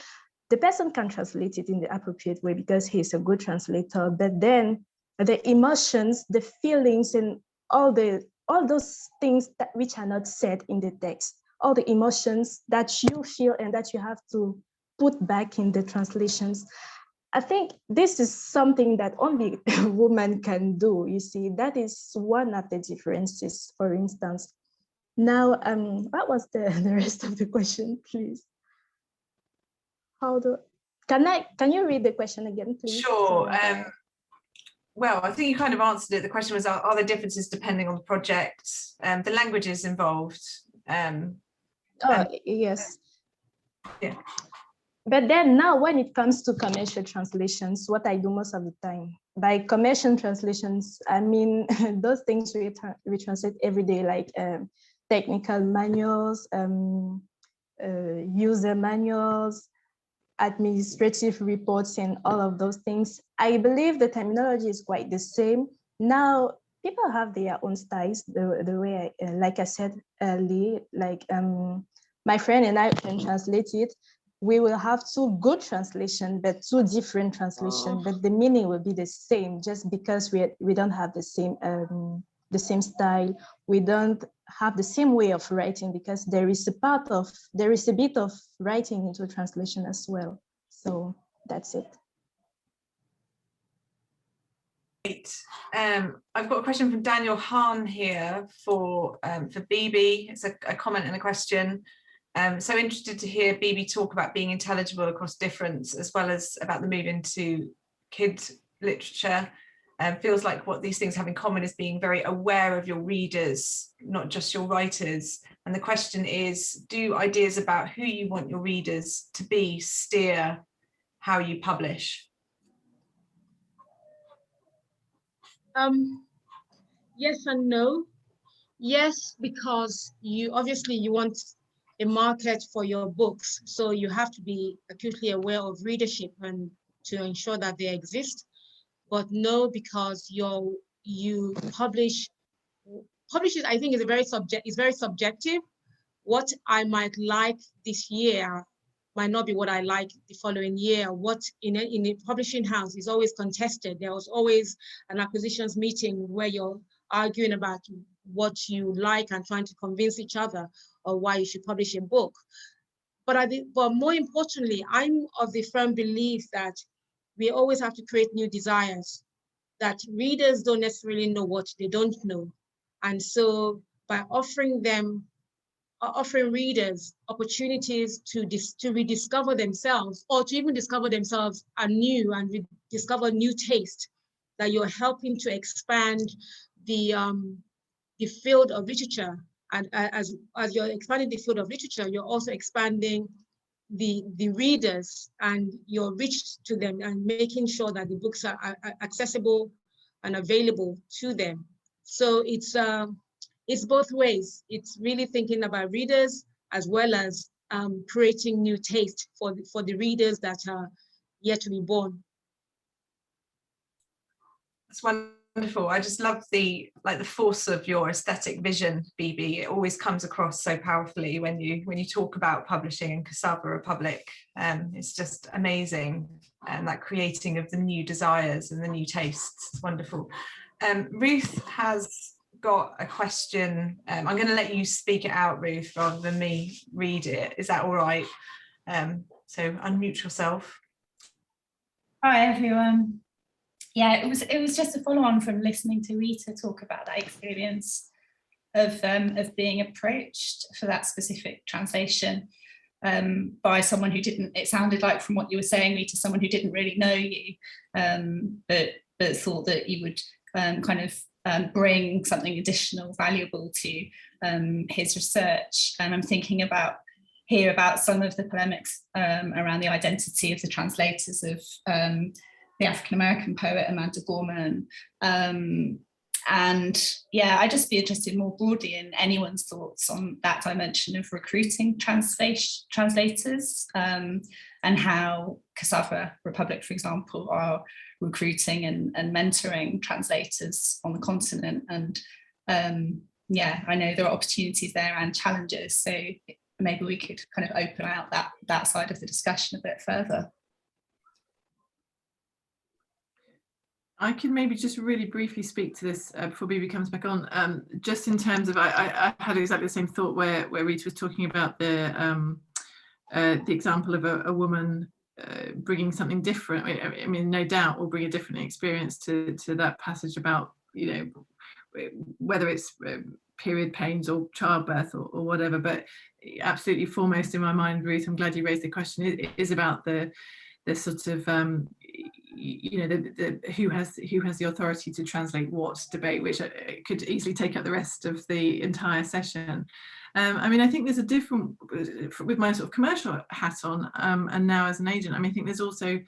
the person can translate it in the appropriate way because he's a good translator, but then the emotions, the feelings, and all those things which are not said in the text, all the emotions that you feel and that you have to put back in the translations. I think this is something that only a woman can do. You see, that is one of the differences, for instance. Now, what was the rest of the question, please? Can you read the question again, please? Sure. well, I think you kind of answered it. The question was, are there differences depending on the project, the languages involved? Yes. Yeah. But then now when it comes to commercial translations, what I do most of the time, by commercial translations, I mean those things we translate every day, like technical manuals, user manuals, administrative reports, and all of those things. I believe the terminology is quite the same. Now, people have their own styles, the way, like I said earlier, like my friend and I can translate it. We will have two good translations, but two different translations, but the meaning will be the same, just because we don't have the same style. We don't have the same way of writing, because there is a bit of writing into translation as well. So that's it. Great. I've got a question from Daniel Hahn here for Bibi. It's a comment and a question. So interested to hear Bibi talk about being intelligible across difference, as well as about the move into kids literature. Feels like what these things have in common is being very aware of your readers, not just your writers. And the question is, do ideas about who you want your readers to be steer how you publish? Yes and no. Yes, because you obviously want a market for your books, so you have to be acutely aware of readership and to ensure that they exist. But no, because you publish it, I think, is very subjective. What I might like this year might not be what I like the following year. What in a publishing house is always contested. There was always an acquisitions meeting where you're arguing about what you like and trying to convince each other of why you should publish a book. But more importantly, I'm of the firm belief that we always have to create new desires, that readers don't necessarily know what they don't know. And so by offering readers opportunities to rediscover themselves, or to even discover themselves anew and rediscover new taste, that you're helping to expand the field of literature. And as you're expanding the field of literature, you're also expanding the readers and your reach to them, and making sure that the books are accessible and available to them. So it's both ways. It's really thinking about readers, as well as creating new taste for the readers that are yet to be born. That's wonderful. I just love the force of your aesthetic vision, Bibi. It always comes across so powerfully when you talk about publishing and Cassava Republic. It's just amazing, and that creating of the new desires and the new tastes. It's wonderful. Ruth has got a question. I'm going to let you speak it out, Ruth, rather than me read it. Is that all right? So unmute yourself. Hi everyone. Yeah, it was just a follow on from listening to Rita talk about that experience of being approached for that specific translation by someone who didn't. It sounded like, from what you were saying, Rita, someone who didn't really know you, but thought that you would kind of bring something additional, valuable to his research. And I'm thinking about some of the polemics around the identity of the translators of the African-American poet Amanda Gorman. And yeah, I'd just be interested more broadly in anyone's thoughts on that dimension of recruiting translators, and how Cassava Republic, for example, are recruiting and mentoring translators on the continent. And yeah, I know there are opportunities there and challenges, so maybe we could kind of open out that side of the discussion a bit further. I can maybe just really briefly speak to this before Bibi comes back on. Just in terms of, I had exactly the same thought where Rita was talking about the example of a woman bringing something different. I mean, no doubt will bring a different experience to that passage about, you know, whether it's period pains or childbirth or whatever. But absolutely foremost in my mind, Ruth, I'm glad you raised the question, is about the sort of you know, who has the authority to translate what debate, which could easily take up the rest of the entire session. I mean, I think there's a different, with my sort of commercial hat on, and now as an agent, I mean, I think there's also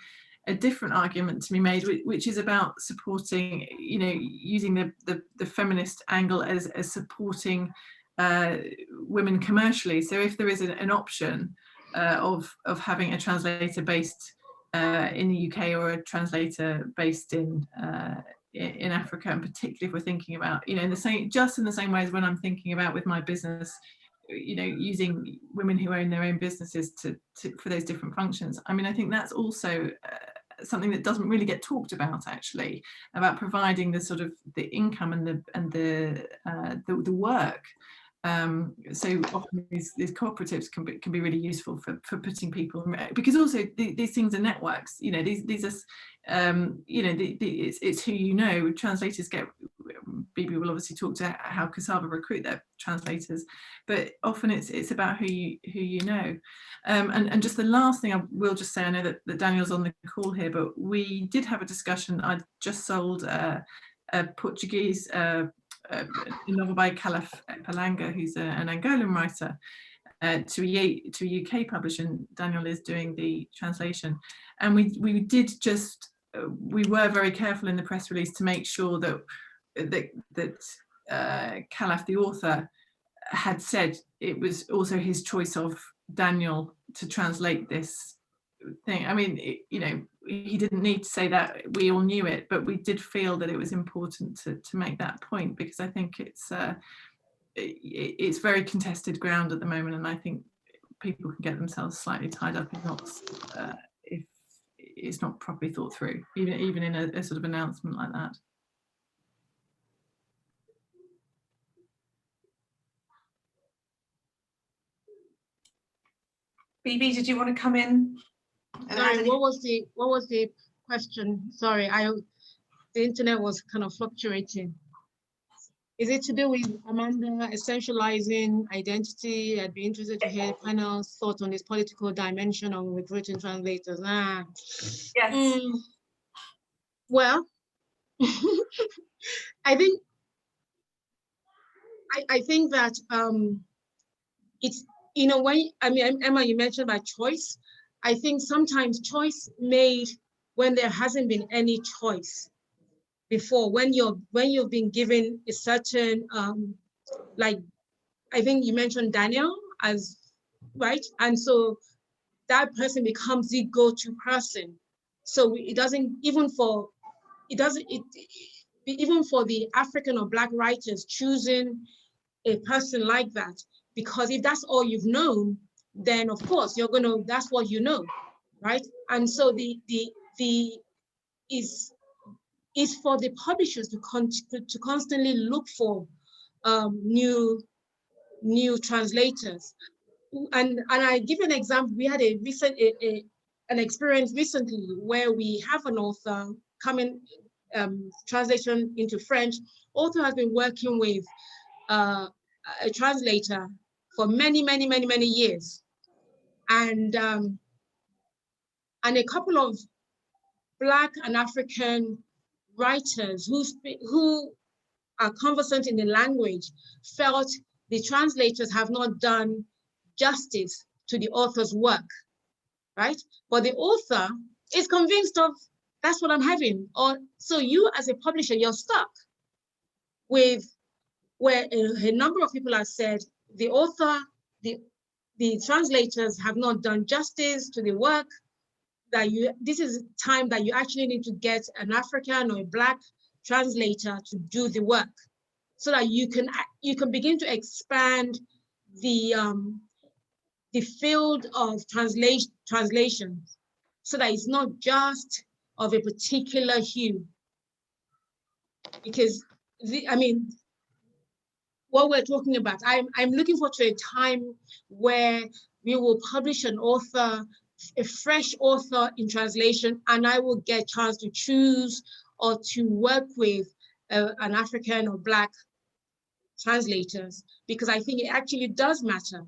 a different argument to be made, which is about supporting, you know, using the feminist angle as supporting women commercially. So if there is an option of having a translator based in the UK or a translator based in Africa, and particularly if we're thinking about, you know, in the same way as when I'm thinking about with my business, you know, using women who own their own businesses for those different functions. I mean, I think that's also something that doesn't really get talked about, actually, about providing the sort of the income and the work. So often these cooperatives can be really useful for putting people, because also these things are networks. You know, these are you know, it's who you know. Translators get, Bibi will obviously talk to how Cassava recruit their translators, but often it's about who you know. And just the last thing I will just say, I know that Daniel's on the call here, but we did have a discussion. I just sold a Portuguese a novel by Calaf Palanga, who's an Angolan writer, to a UK publisher, and Daniel is doing the translation. And we did just, we were very careful in the press release to make sure that Calaf, the author, had said it was also his choice of Daniel to translate this thing. I mean, you know, he didn't need to say that, we all knew it, but we did feel that it was important to make that point, because I think it's very contested ground at the moment, and I think people can get themselves slightly tied up in knots if it's not properly thought through, even in a sort of announcement like that. Bibi, did you want to come in? Sorry, what was the question? Sorry, the internet was kind of fluctuating. Is it to do with Amanda essentializing identity? I'd be interested to hear panel's thoughts on this political dimension of recruiting translators. Yes. Well, I think that it's, you know, when, I mean, Emma, you mentioned about choice. I think sometimes choice made when there hasn't been any choice before, when you've been given a certain like, I think you mentioned Daniel as, right? And so that person becomes the go-to person. So it doesn't, even for the African or Black writers choosing a person like that, because if that's all you've known, then of course you're gonna, that's what you know, right? And so is for the publishers to constantly look for new translators. And I give an example. We had an experience recently where we have an author coming, translation into French. Author has been working with a translator for many years, and a couple of Black and African writers who are conversant in the language felt the translators have not done justice to the author's work, right? But the author is convinced of, that's what I'm having. Or so you as a publisher, you're stuck with where a number of people have said the author, the translators have not done justice to the work, that this is time that you actually need to get an African or a Black translator to do the work, so that you can begin to expand the field of translation, so that it's not just of a particular hue. Because I mean, what we're talking about, I'm looking forward to a time where we will publish an author, a fresh author in translation, and I will get a chance to choose or to work with an African or Black translators, because I think it actually does matter.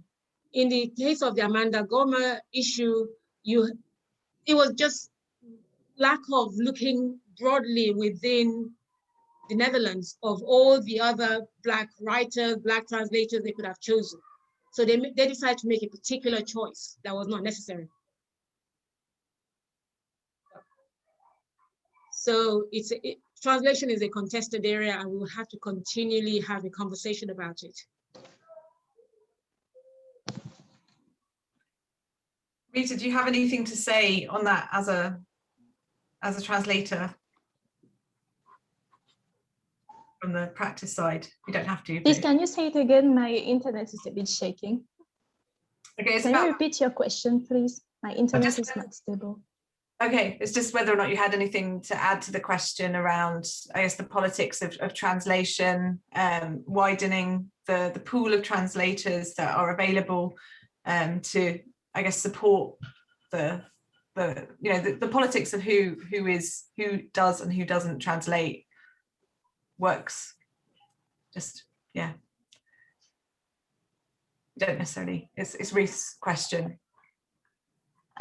In the case of the Amanda Goma issue, it was just lack of looking broadly within the Netherlands of all the other Black writers, Black translators they could have chosen. So they decided to make a particular choice that was not necessary. So translation is a contested area, and we'll have to continually have a conversation about it. Rita, do you have anything to say on that as a translator from the practice side? You don't have to. Please, can you say it again? My internet is a bit shaking. Okay, can you repeat your question, please? My internet is not stable. Okay, it's just whether or not you had anything to add to the question around, I guess, the politics of translation, widening the pool of translators that are available to, I guess, support the politics of who does and who doesn't translate works. Just, yeah. Don't necessarily, it's Ruth's question.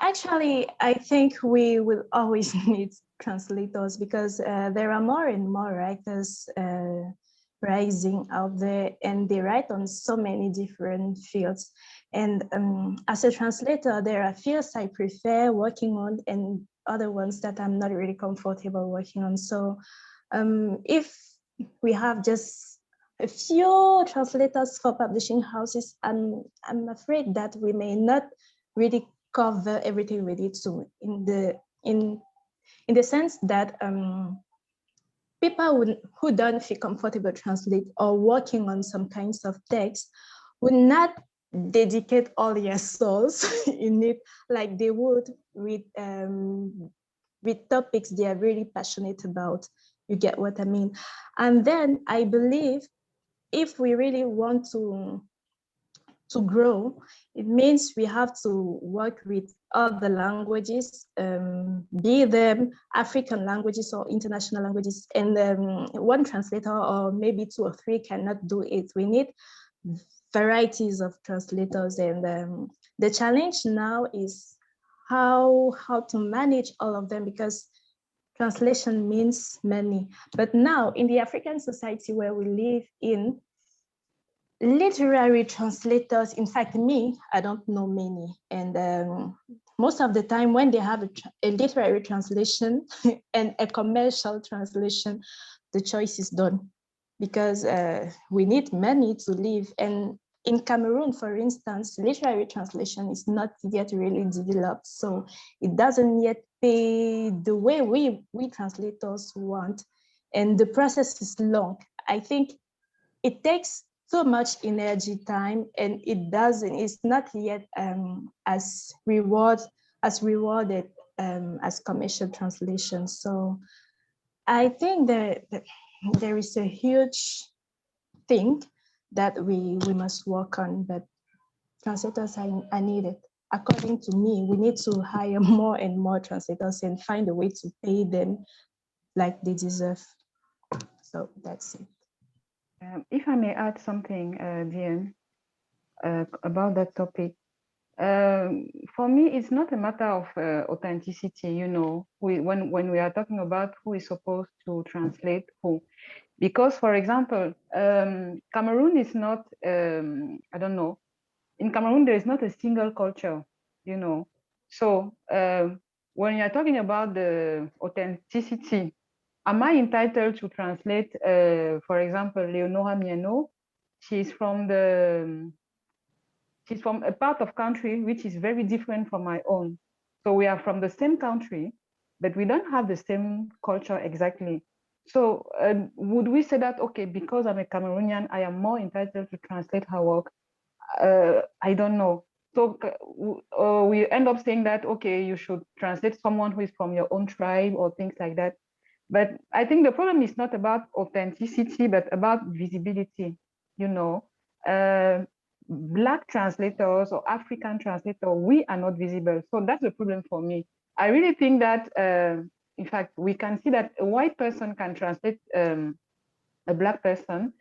Actually, I think we will always need translators because there are more and more writers rising out there, and they write on so many different fields. And as a translator, there are fields I prefer working on and other ones that I'm not really comfortable working on. So if we have just a few translators for publishing houses, I'm afraid that we may not really cover everything we need to, in the sense that people who don't feel comfortable translate or working on some kinds of text would not dedicate all their souls in it like they would with topics they are really passionate about. You get what I mean? And then I believe if we really want to grow, it means we have to work with other languages, be them African languages or international languages. And one translator or maybe 2 or 3 cannot do it. We need varieties of translators. And the challenge now is how to manage all of them, because translation means many. But now in the African society where we live in, literary translators, in fact, I don't know many. And most of the time when they have a literary translation and a commercial translation, the choice is done because we need money to live. And in Cameroon, for instance, literary translation is not yet really developed. So it doesn't yet pay the way we translators want. And the process is long. I think it takes so much energy, time, and it's not yet as rewarded as commercial translation. So I think that there is a huge thing that we must work on, but translators are needed. According to me, we need to hire more and more translators and find a way to pay them like they deserve. So that's it. If I may add something, Diane, about that topic. For me, it's not a matter of authenticity, you know, when we are talking about who is supposed to translate who. Because, for example, Cameroon is not, I don't know, in Cameroon, there is not a single culture, you know. So when you're talking about the authenticity, am I entitled to translate, for example, Leonora Mieno? She's from a part of country which is very different from my own. So we are from the same country, but we don't have the same culture exactly. So would we say that, okay, because I'm a Cameroonian, I am more entitled to translate her work? I don't know. So we end up saying that, okay, you should translate someone who is from your own tribe or things like that. But I think the problem is not about authenticity, but about visibility, you know. Black translators or African translators, we are not visible. So that's the problem for me. I really think that, in fact, we can see that a white person can translate a Black person,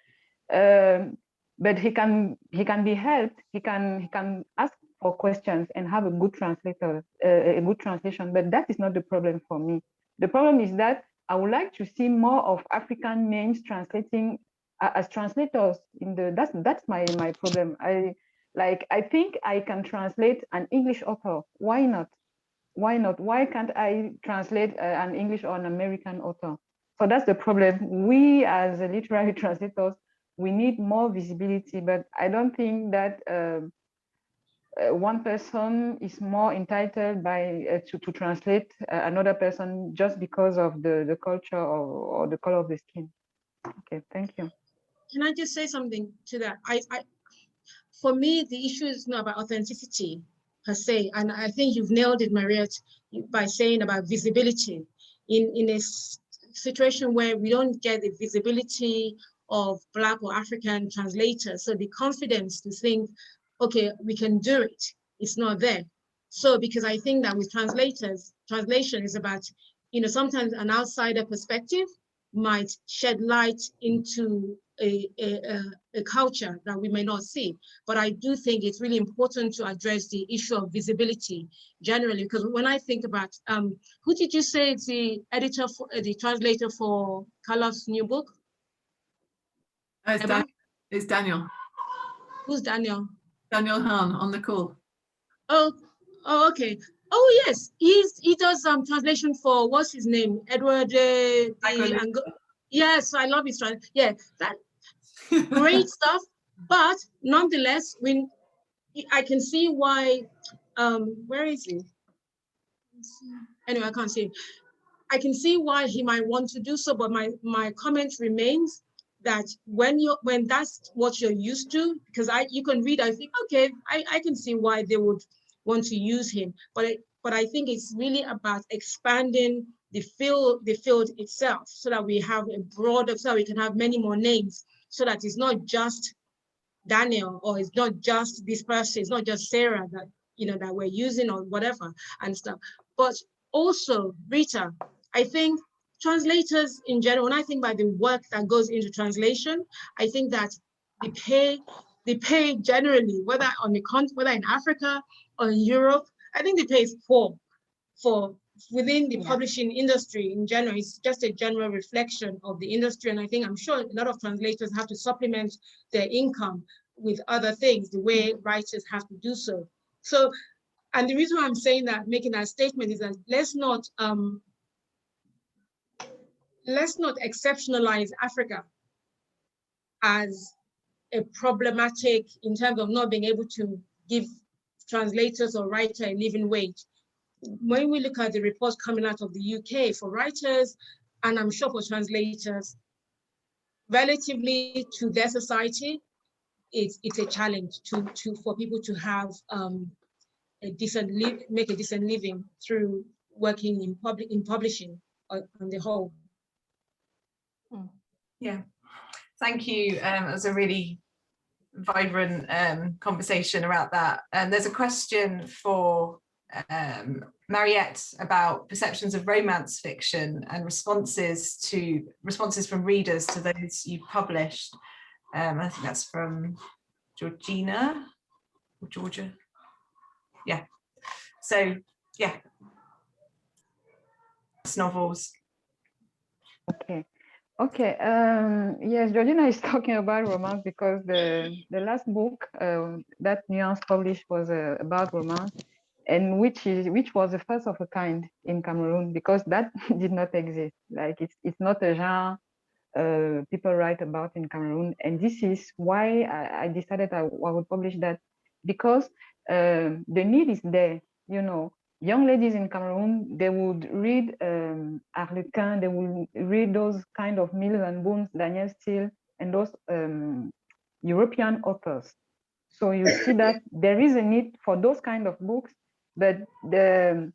but he can be helped. He can ask for questions and have a good translator, a good translation, but that is not the problem for me. The problem is that I would like to see more of African names translating as translators in the, that's my problem. I think I can translate an English author. Why not? Why not? Why can't I translate an English or an American author? So that's the problem. We as literary translators, we need more visibility, but I don't think that one person is more entitled to translate another person just because of the culture or the color of the skin. Okay, thank you. Can I just say something to that? For me, the issue is not about authenticity per se, and I think you've nailed it, Mariette, by saying about visibility. In a situation where we don't get the visibility of Black or African translators, so the confidence to think, okay, we can do it, it's not there. So because I think that with translators, translation is about, sometimes an outsider perspective might shed light into a culture that we may not see. But I do think it's really important to address the issue of visibility generally, because when I think about, who did you say is the editor, the translator for Kalaf's new book? It's Daniel. Who's Daniel? Daniel Hahn on the call. Oh, okay. Oh yes, he does translation for, what's his name? Edward. Yes, I love his translation. Yeah, that great stuff. But nonetheless, I can see why. Where is he? Anyway, I can't see him. I can see why he might want to do so, but my comment remains that when that's what you're used to, because you can read, I think, okay, I can see why they would want to use him, but I think it's really about expanding the field itself, so that we have a broader, so we can have many more names, so that it's not just Daniel, or it's not just this person, it's not just Sarah that that we're using or whatever and stuff, but also Rita. I think translators in general, when I think about the work that goes into translation, I think that the pay generally, whether in Africa or in Europe, I think the pay is poor for within the publishing industry in general. It's just a general reflection of the industry, and I'm sure a lot of translators have to supplement their income with other things, the way writers have to do so. So, and the reason why I'm saying that, making that statement, is that let's not exceptionalize Africa as a problematic in terms of not being able to give translators or writer a living wage. When we look at the reports coming out of the UK for writers, and I'm sure for translators, relatively to their society, it's a challenge for people to have make a decent living through working in publishing on the whole. Yeah, thank you. It was a really vibrant conversation about that. And there's a question for Mariette about perceptions of romance fiction and responses from readers to those you published. I think that's from Georgina or Georgia. Yeah. So yeah, novels. Okay. Yes, Georgina is talking about romance because the last book that Nuances published was about romance, and which was the first of a kind in Cameroon, because that did not exist. Like it's not a genre people write about in Cameroon, and this is why I decided I would publish that, because the need is there. Young ladies in Cameroon, they would read Harlequin, they would read those kind of Mills and Boons, Daniel Steele, and those European authors. So you see that there is a need for those kind of books, but the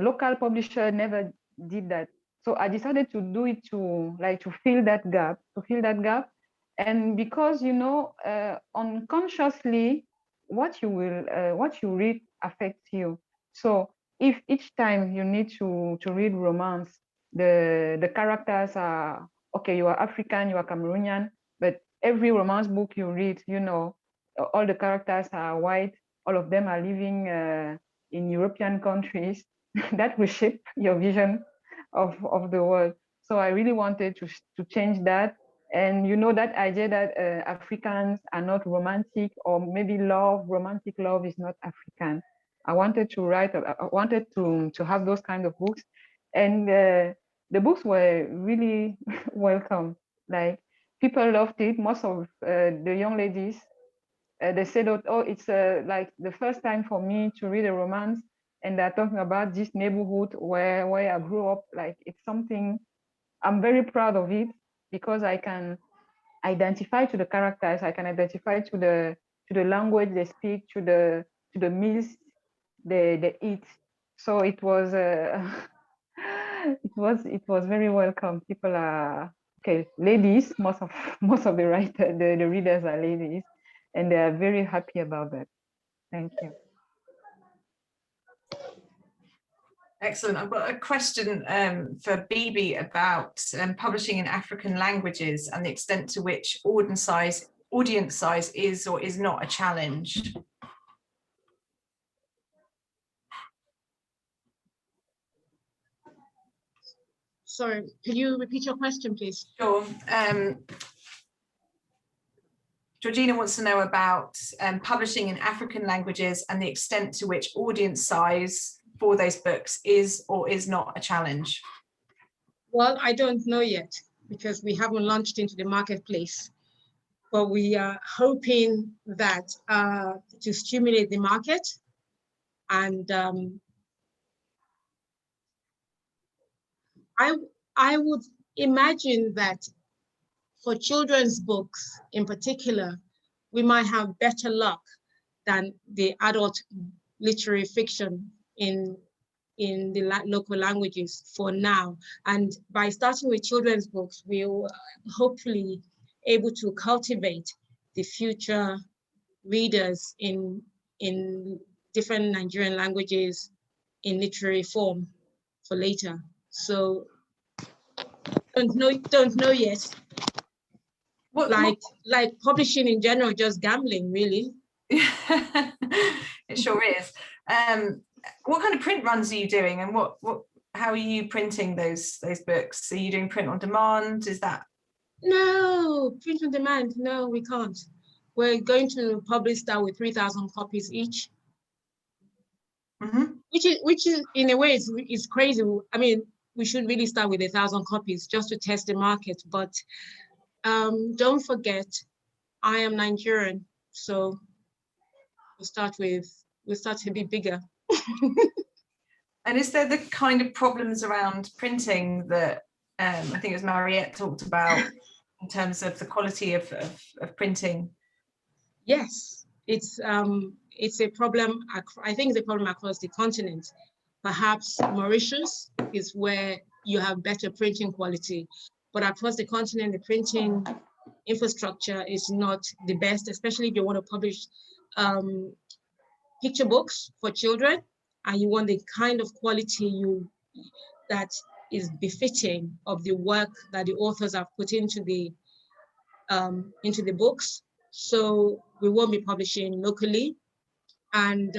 local publisher never did that. So I decided to do it to fill that gap, and because unconsciously what you read affects you. So if each time you need to read romance, the characters are okay, you are African, you are Cameroonian, but every romance book you read, all the characters are white, all of them are living in European countries, that will shape your vision of the world. So I really wanted to change that. And you know, that idea that Africans are not romantic, or maybe romantic love is not African. I wanted to write, I wanted to have those kind of books. And the books were really welcome. Like, people loved it. Most of the young ladies, they said, oh, it's like the first time for me to read a romance, and they're talking about this neighborhood where I grew up. Like, it's something, I'm very proud of it, because I can identify to the characters, I can identify to the language they speak, to the meals they eat. So it was it was very welcome. People are okay, ladies. Most of the readers are ladies, and they are very happy about that. Thank you. Excellent. I've got a question for Bibi about publishing in African languages and the extent to which audience size is or is not a challenge. Sorry, can you repeat your question, please? Sure. Georgina wants to know about publishing in African languages and the extent to which audience size for those books is or is not a challenge. Well, I don't know yet, because we haven't launched into the marketplace, but we are hoping that to stimulate the market. And I would imagine that for children's books in particular, we might have better luck than the adult literary fiction in the local languages for now. And by starting with children's books, we'll hopefully able to cultivate the future readers in different Nigerian languages in literary form for later. So don't know yet. Like publishing in general, just gambling, really. It sure is. What kind of print runs are you doing, and how are you printing those books? Are you doing print on demand? Is that? No, print on demand. No, we can't. We're going to publish that with 3,000 copies each. Mm-hmm. Which is in a way is crazy. I mean, we should really start with 1,000 copies just to test the market. But don't forget, I am Nigerian, so we'll start a bit bigger. And is there the kind of problems around printing that I think it was Mariette talked about in terms of the quality of printing? Yes, it's a problem. I think it's a problem across the continent. Perhaps Mauritius is where you have better printing quality, but across the continent, the printing infrastructure is not the best, especially if you want to publish picture books for children and you want the kind of quality that is befitting of the work that the authors have put into the books. So we won't be publishing locally. And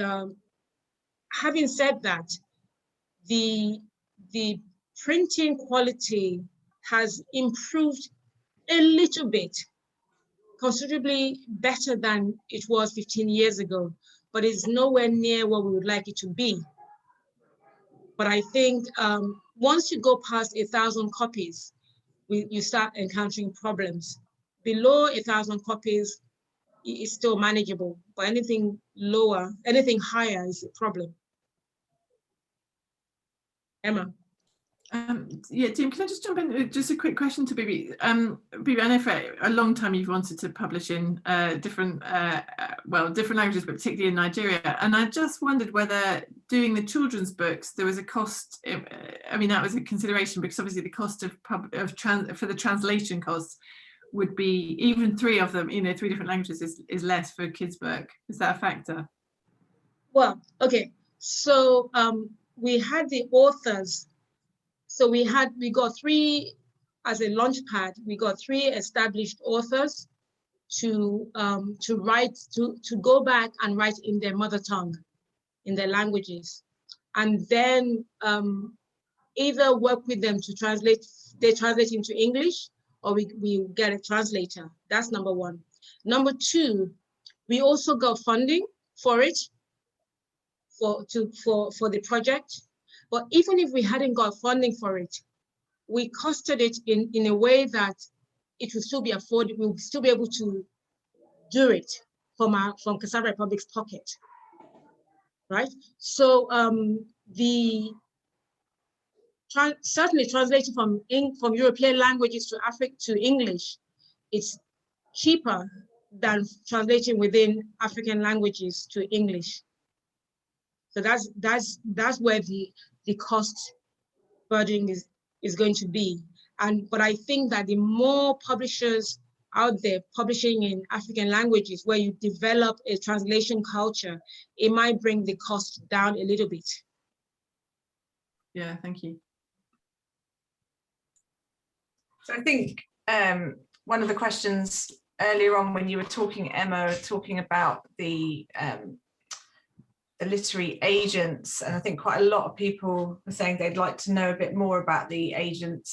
having said that, the printing quality has improved a little bit, considerably better than it was 15 years ago, but it's nowhere near what we would like it to be. But I think once you go past 1,000 copies, you start encountering problems. Below 1,000 copies, it's still manageable, but anything lower, anything higher is a problem. Emma. Yeah, Tim, can I just jump in? Just a quick question to Bibi. Bibi, I know for a long time you've wanted to publish in different languages, but particularly in Nigeria. And I just wondered whether doing the children's books, there was a cost. I mean, that was a consideration, because obviously the cost for the translation costs would be, even 3 of them, 3 different languages is less for a kids' book. Is that a factor? Well, okay. So we had the authors. So we got 3, as a launch pad, we got 3 established authors to go back and write in their mother tongue, in their languages, and then either work with them to translate. They translate into English, or we get a translator. That's number one. Number two, we also got funding for it, for the project. But even if we hadn't got funding for it, we costed it in a way that it will still be affordable. We'll still be able to do it from Cassava Republic's pocket, right? So certainly translating from European languages to English, it's cheaper than translating within African languages to English. So that's where the cost burden is going to be. But I think that the more publishers out there publishing in African languages, where you develop a translation culture, it might bring the cost down a little bit. Yeah, thank you. So I think one of the questions earlier on when you were talking, Emma, talking about the literary agents, and I think quite a lot of people were saying they'd like to know a bit more about the agent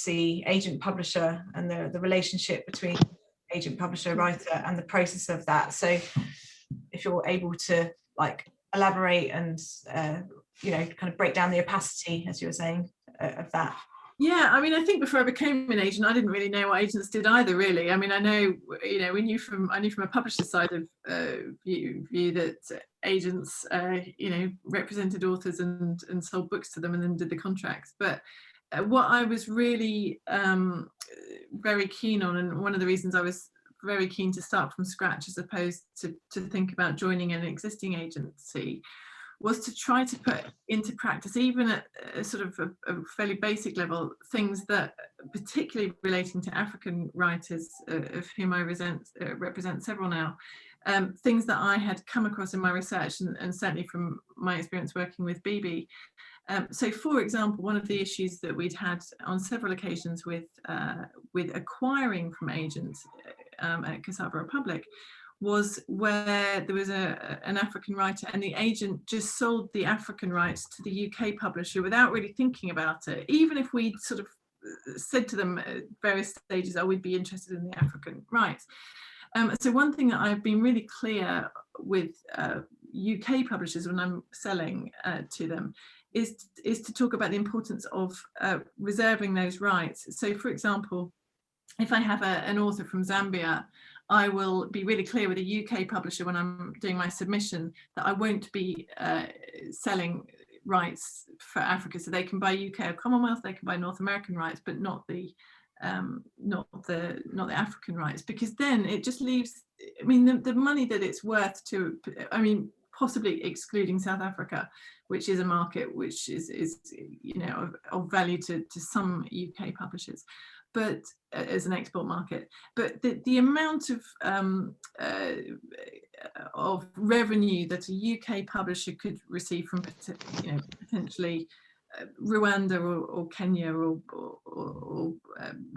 publisher and the relationship between agent publisher writer and the process of that. So if you're able to like elaborate and you know, kind of break down the opacity, as you were saying, of that. Yeah, I mean, I think before I became an agent, I didn't really know what agents did either, really. I mean, I know, you know, I knew from a publisher's side of view that agents, you know, represented authors and sold books to them and then did the contracts. But what I was really very keen on, and one of the reasons I was very keen to start from scratch as opposed to think about joining an existing agency, was to try to put into practice, even at a sort of a fairly basic level, things that, particularly relating to African writers, of whom I represent several now, things that I had come across in my research and certainly from my experience working with Bibi. So, for example, one of the issues that we'd had on several occasions with acquiring from agents at Cassava Republic was where there was an African writer and the agent just sold the African rights to the UK publisher without really thinking about it, even if we'd sort of said to them at various stages, oh, we'd be interested in the African rights. So one thing that I've been really clear with UK publishers when I'm selling to them is to talk about the importance of reserving those rights. So, for example, if I have an author from Zambia, I will be really clear with a UK publisher when I'm doing my submission that I won't be selling rights for Africa. So they can buy UK or Commonwealth, they can buy North American rights, but not the African rights, because then it just leaves, I mean, the money that it's worth to, I mean, possibly excluding South Africa, which is a market which is you know, of value to some UK publishers, but as an export market, but the amount of revenue that a UK publisher could receive from, you know, potentially Rwanda or Kenya or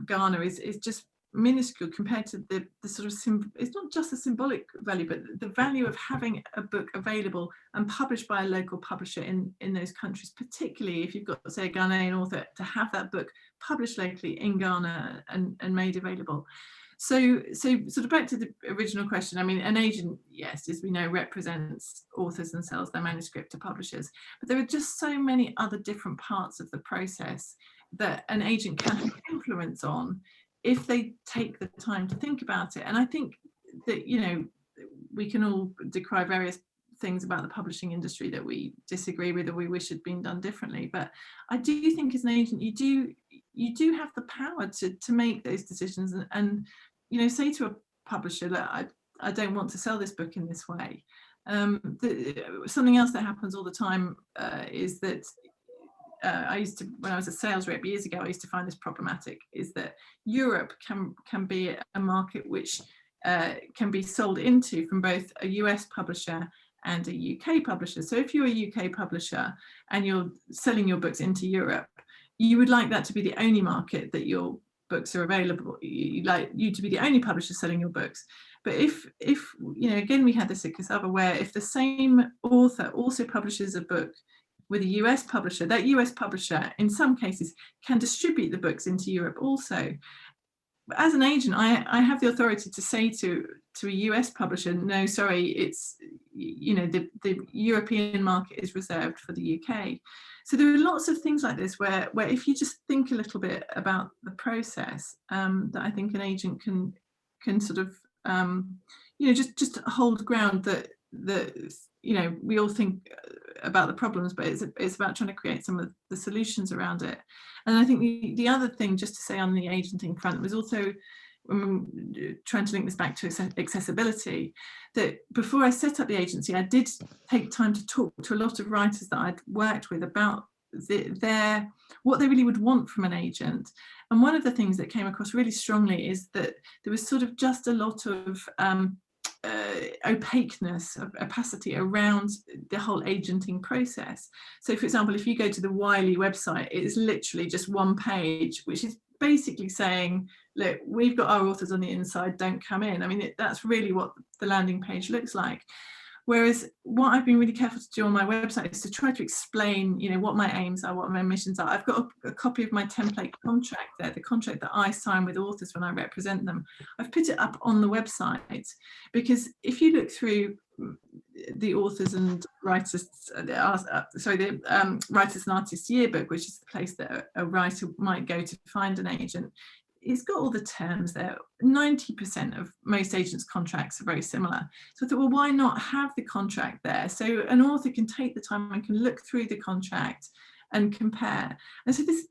Ghana is just minuscule compared to the sort of it's not just a symbolic value, but the value of having a book available and published by a local publisher in those countries, particularly if you've got, say, a Ghanaian author, to have that book published locally in Ghana and made available. So sort of back to the original question, I mean, an agent, yes, as we know, represents authors and sells their manuscript to publishers, but there are just so many other different parts of the process that an agent can have influence on if they take the time to think about it. And I think that, you know, we can all decry various things about the publishing industry that we disagree with or we wish had been done differently, but I do think as an agent you do have the power to make those decisions and you know, say to a publisher that I don't want to sell this book in this way. Something else that happens all the time is that I used to, when I was a sales rep years ago, I used to find this problematic, is that Europe can be a market which can be sold into from both a US publisher and a UK publisher. So if you're a UK publisher and you're selling your books into Europe, you would like that to be the only market that your books are available. You'd like you to be the only publisher selling your books. But if you know, again, we had this at Cassava, where if the same author also publishes a book with a US publisher, that US publisher in some cases can distribute the books into Europe also. But as an agent, I have the authority to say to a US publisher, no, sorry, it's, you know, the European market is reserved for the UK. So there are lots of things like this where if you just think a little bit about the process, that I think an agent can sort of, you know, just hold ground that you know, we all think about the problems, but it's about trying to create some of the solutions around it. And I think the other thing, just to say on the agenting front, was also trying to link this back to accessibility, that before I set up the agency, I did take time to talk to a lot of writers that I'd worked with about what they really would want from an agent. And one of the things that came across really strongly is that there was sort of just a lot of opaqueness, of opacity around the whole agenting process. So for example, if you go to the Wiley website, it is literally just one page, which is basically saying, look, we've got our authors on the inside, don't come in. I mean, that's really what the landing page looks like. Whereas what I've been really careful to do on my website is to try to explain, you know, what my aims are, what my missions are. I've got a copy of my template contract there, the contract that I sign with authors when I represent them. I've put it up on the website because if you look through the authors and writers, writers and artists yearbook, which is the place that a writer might go to find an agent, it's got all the terms there. 90% of most agents' contracts are very similar. So I thought, well, why not have the contract there? So an author can take the time and can look through the contract and compare. And so this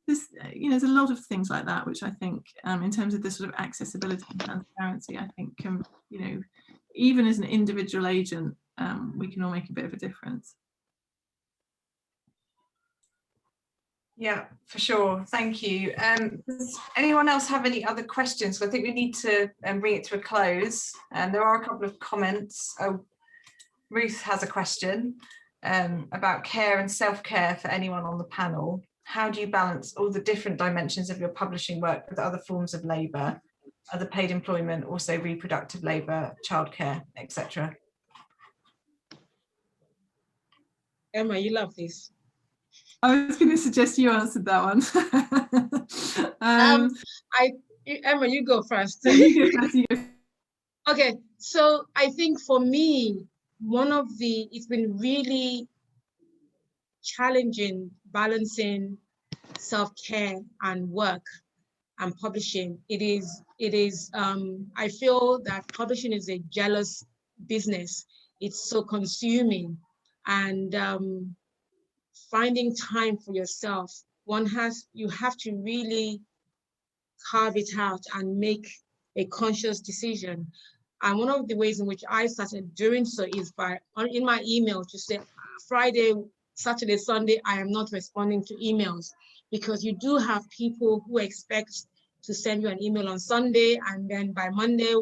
you know, there's a lot of things like that, which I think in terms of the sort of accessibility and transparency, I think can, you know, even as an individual agent, we can all make a bit of a difference. Yeah, for sure. Thank you. Does anyone else have any other questions? So I think we need to bring it to a close. And there are a couple of comments. Oh, Ruth has a question about care and self-care for anyone on the panel. How do you balance all the different dimensions of your publishing work with other forms of labour, other paid employment, also reproductive labour, childcare, etc.? Emma, you love this. I was going to suggest you answered that one. Emma, you go first. Okay, so I think for me, it's been really challenging balancing self-care and work and publishing. I feel that publishing is a jealous business. It's so consuming, and finding time for yourself, you have to really carve it out and make a conscious decision. And one of the ways in which I started doing so is in my email to say Friday, Saturday, Sunday, I am not responding to emails, because you do have people who expect to send you an email on Sunday and then by Monday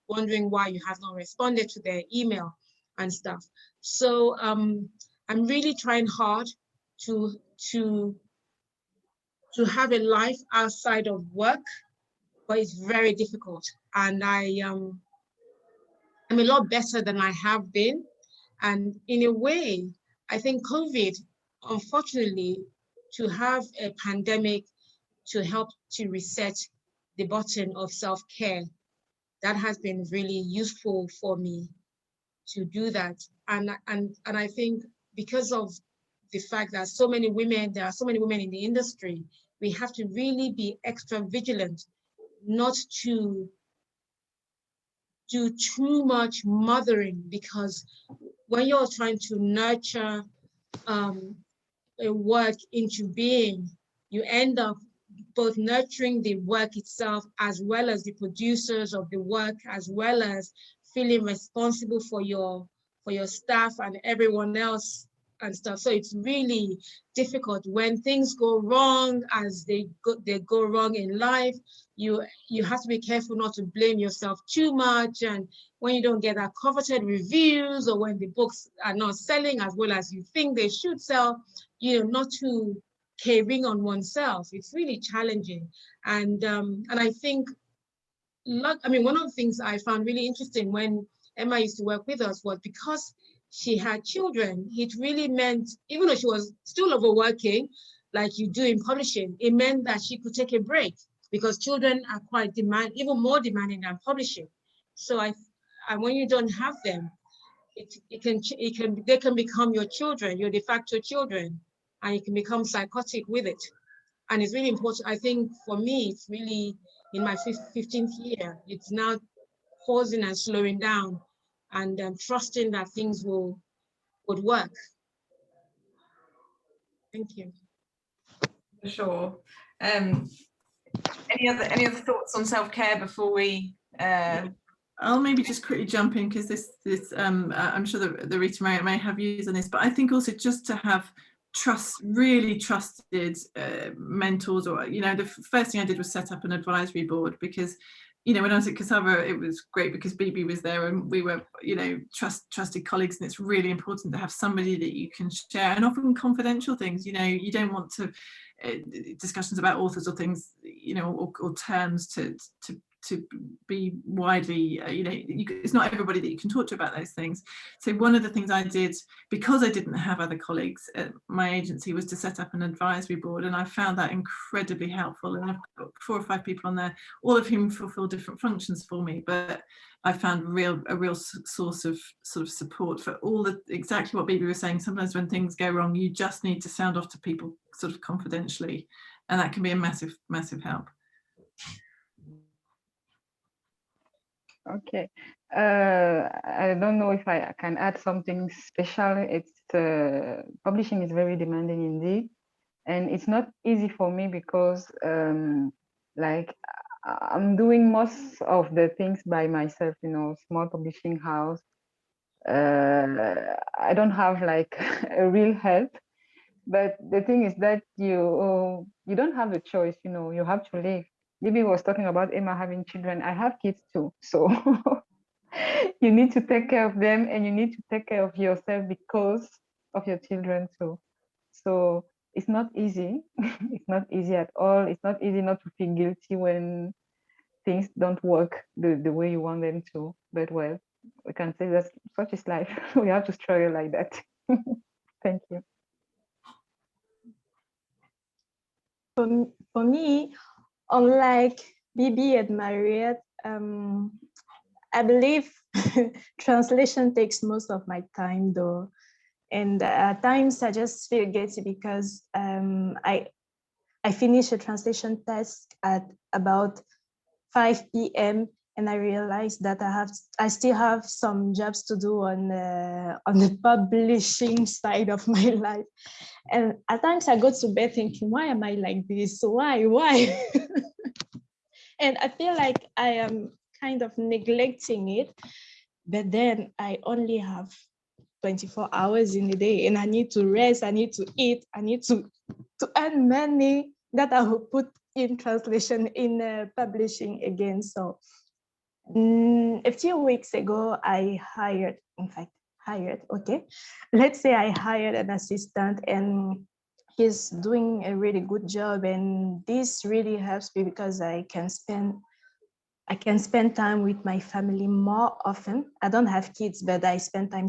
wondering why you have not responded to their email and stuff. So I'm really trying hard to have a life outside of work, but it's very difficult. And I'm a lot better than I have been. And in a way, I think COVID, unfortunately, to have a pandemic to help to reset the button of self-care, that has been really useful for me to do that. And I think because of the fact that there are so many women in the industry, we have to really be extra vigilant not to do too much mothering, because when you're trying to nurture a work into being, you end up both nurturing the work itself as well as the producers of the work, as well as feeling responsible for your staff and everyone else and stuff. So it's really difficult when things go wrong, as they go wrong in life. You have to be careful not to blame yourself too much, and when you don't get that coveted reviews, or when the books are not selling as well as you think they should sell, not to caving on oneself. It's really challenging, and I think one of the things I found really interesting when Emma used to work with us was because she had children, it really meant, even though she was still overworking, like you do in publishing, it meant that she could take a break because children are quite even more demanding than publishing. So and when you don't have them, they can become your children, your de facto children, and you can become psychotic with it. And it's really important. I think for me, it's really in my 15th year, it's now pausing and slowing down and trusting that things would work. Thank you. For sure. Any other thoughts on self-care before we? I'll maybe just quickly jump in because this I'm sure the Rita Mariette may have views on this, but I think also just to have really trusted mentors, or the first thing I did was set up an advisory board, because when I was at Cassava it was great because Bibi was there and we were trusted colleagues, and it's really important to have somebody that you can share, and often confidential things. You don't want to discussions about authors or things or terms to be widely, it's not everybody that you can talk to about those things. So one of the things I did, because I didn't have other colleagues at my agency, was to set up an advisory board, and I found that incredibly helpful. And I've got 4 or 5 people on there, all of whom fulfill different functions for me, but I found a real source of sort of support for exactly what Bibi was saying. Sometimes when things go wrong, you just need to sound off to people sort of confidentially, and that can be a massive help. Okay, I don't know if I can add something special. It's publishing is very demanding indeed, and it's not easy for me because like I'm doing most of the things by myself, small publishing house. I don't have like a real help, but the thing is that you don't have a choice, you have to live. Bibi was talking about Emma having children. I have kids too, so you need to take care of them, and you need to take care of yourself because of your children too. So it's not easy. It's not easy at all. It's not easy not to feel guilty when things don't work the way you want them to. But well, we can say that such is life. We have to struggle like that. Thank you. For me, unlike Bibi and Mariette, I believe translation takes most of my time though. And at times I just feel guilty because I finish a translation task at about 5 p.m. and I realized that I still have some jobs to do on the publishing side of my life. And at times I go to bed thinking, why am I like this? Why? And I feel like I am kind of neglecting it, but then I only have 24 hours in a day and I need to rest, I need to eat, I need to earn money that I will put in translation, in publishing again. So a few weeks ago, let's say I hired an assistant and he's doing a really good job, and this really helps me because I can spend time with my family more often. I don't have kids, but I spend time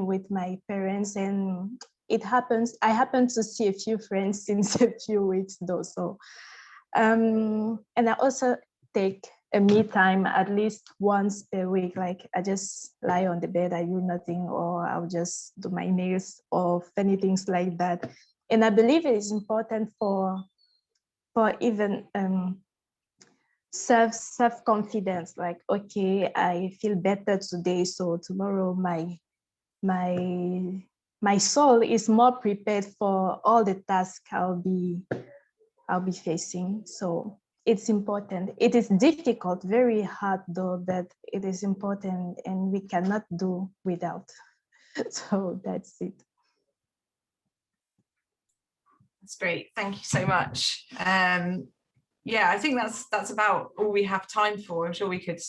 with my parents, and I happen to see a few friends since a few weeks though. So and I also take a me time at least once per week. Like I just lie on the bed, I do nothing, or I'll just do my nails or funny things like that. And I believe it is important for even self-confidence. Like, okay, I feel better today, so tomorrow my soul is more prepared for all the tasks I'll be facing. So it's important. It is difficult, very hard though, but it is important and we cannot do without. So that's it. That's great. Thank you so much. Yeah, I think that's about all we have time for. I'm sure we could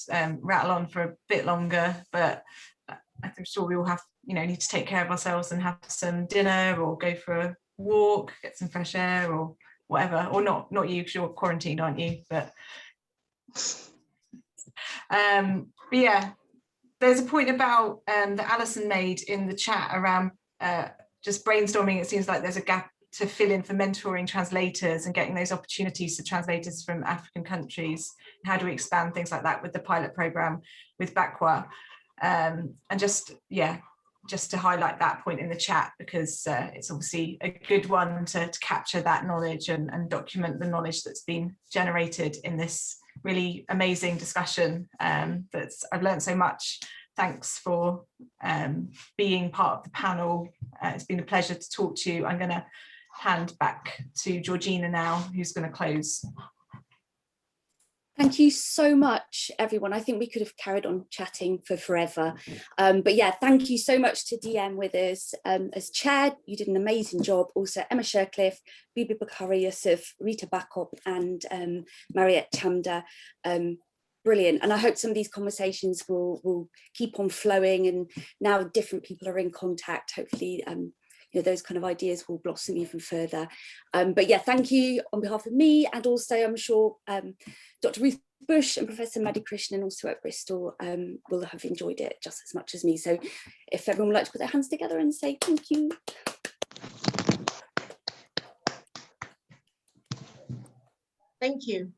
rattle on for a bit longer, but I'm sure we all have, need to take care of ourselves and have some dinner or go for a walk, get some fresh air or whatever. Or not you, because you're quarantined, aren't you? But But yeah, there's a point about that Alison made in the chat around just brainstorming. It seems like there's a gap to fill in for mentoring translators and getting those opportunities to translators from African countries. How do we expand things like that with the pilot program with Bakwa? And just to highlight that point in the chat, because it's obviously a good one to capture that knowledge and document the knowledge that's been generated in this really amazing discussion. I've learned so much. Thanks for being part of the panel. It's been a pleasure to talk to you. I'm going to hand back to Georgina now, who's going to close. Thank you so much, everyone. I think we could have carried on chatting for forever. But yeah, thank you so much to DM with us. As chair, you did an amazing job. Also, Emma Shercliff, Bibi Bakare-Yusuf, Rita Bakop, and Mariette Chanda. Brilliant. And I hope some of these conversations will keep on flowing, and now different people are in contact, hopefully those kind of ideas will blossom even further. But yeah, thank you on behalf of me, and also I'm sure Dr. Ruth Bush and Professor Madhukrishnan also at Bristol will have enjoyed it just as much as me. So if everyone would like to put their hands together and say thank you. Thank you.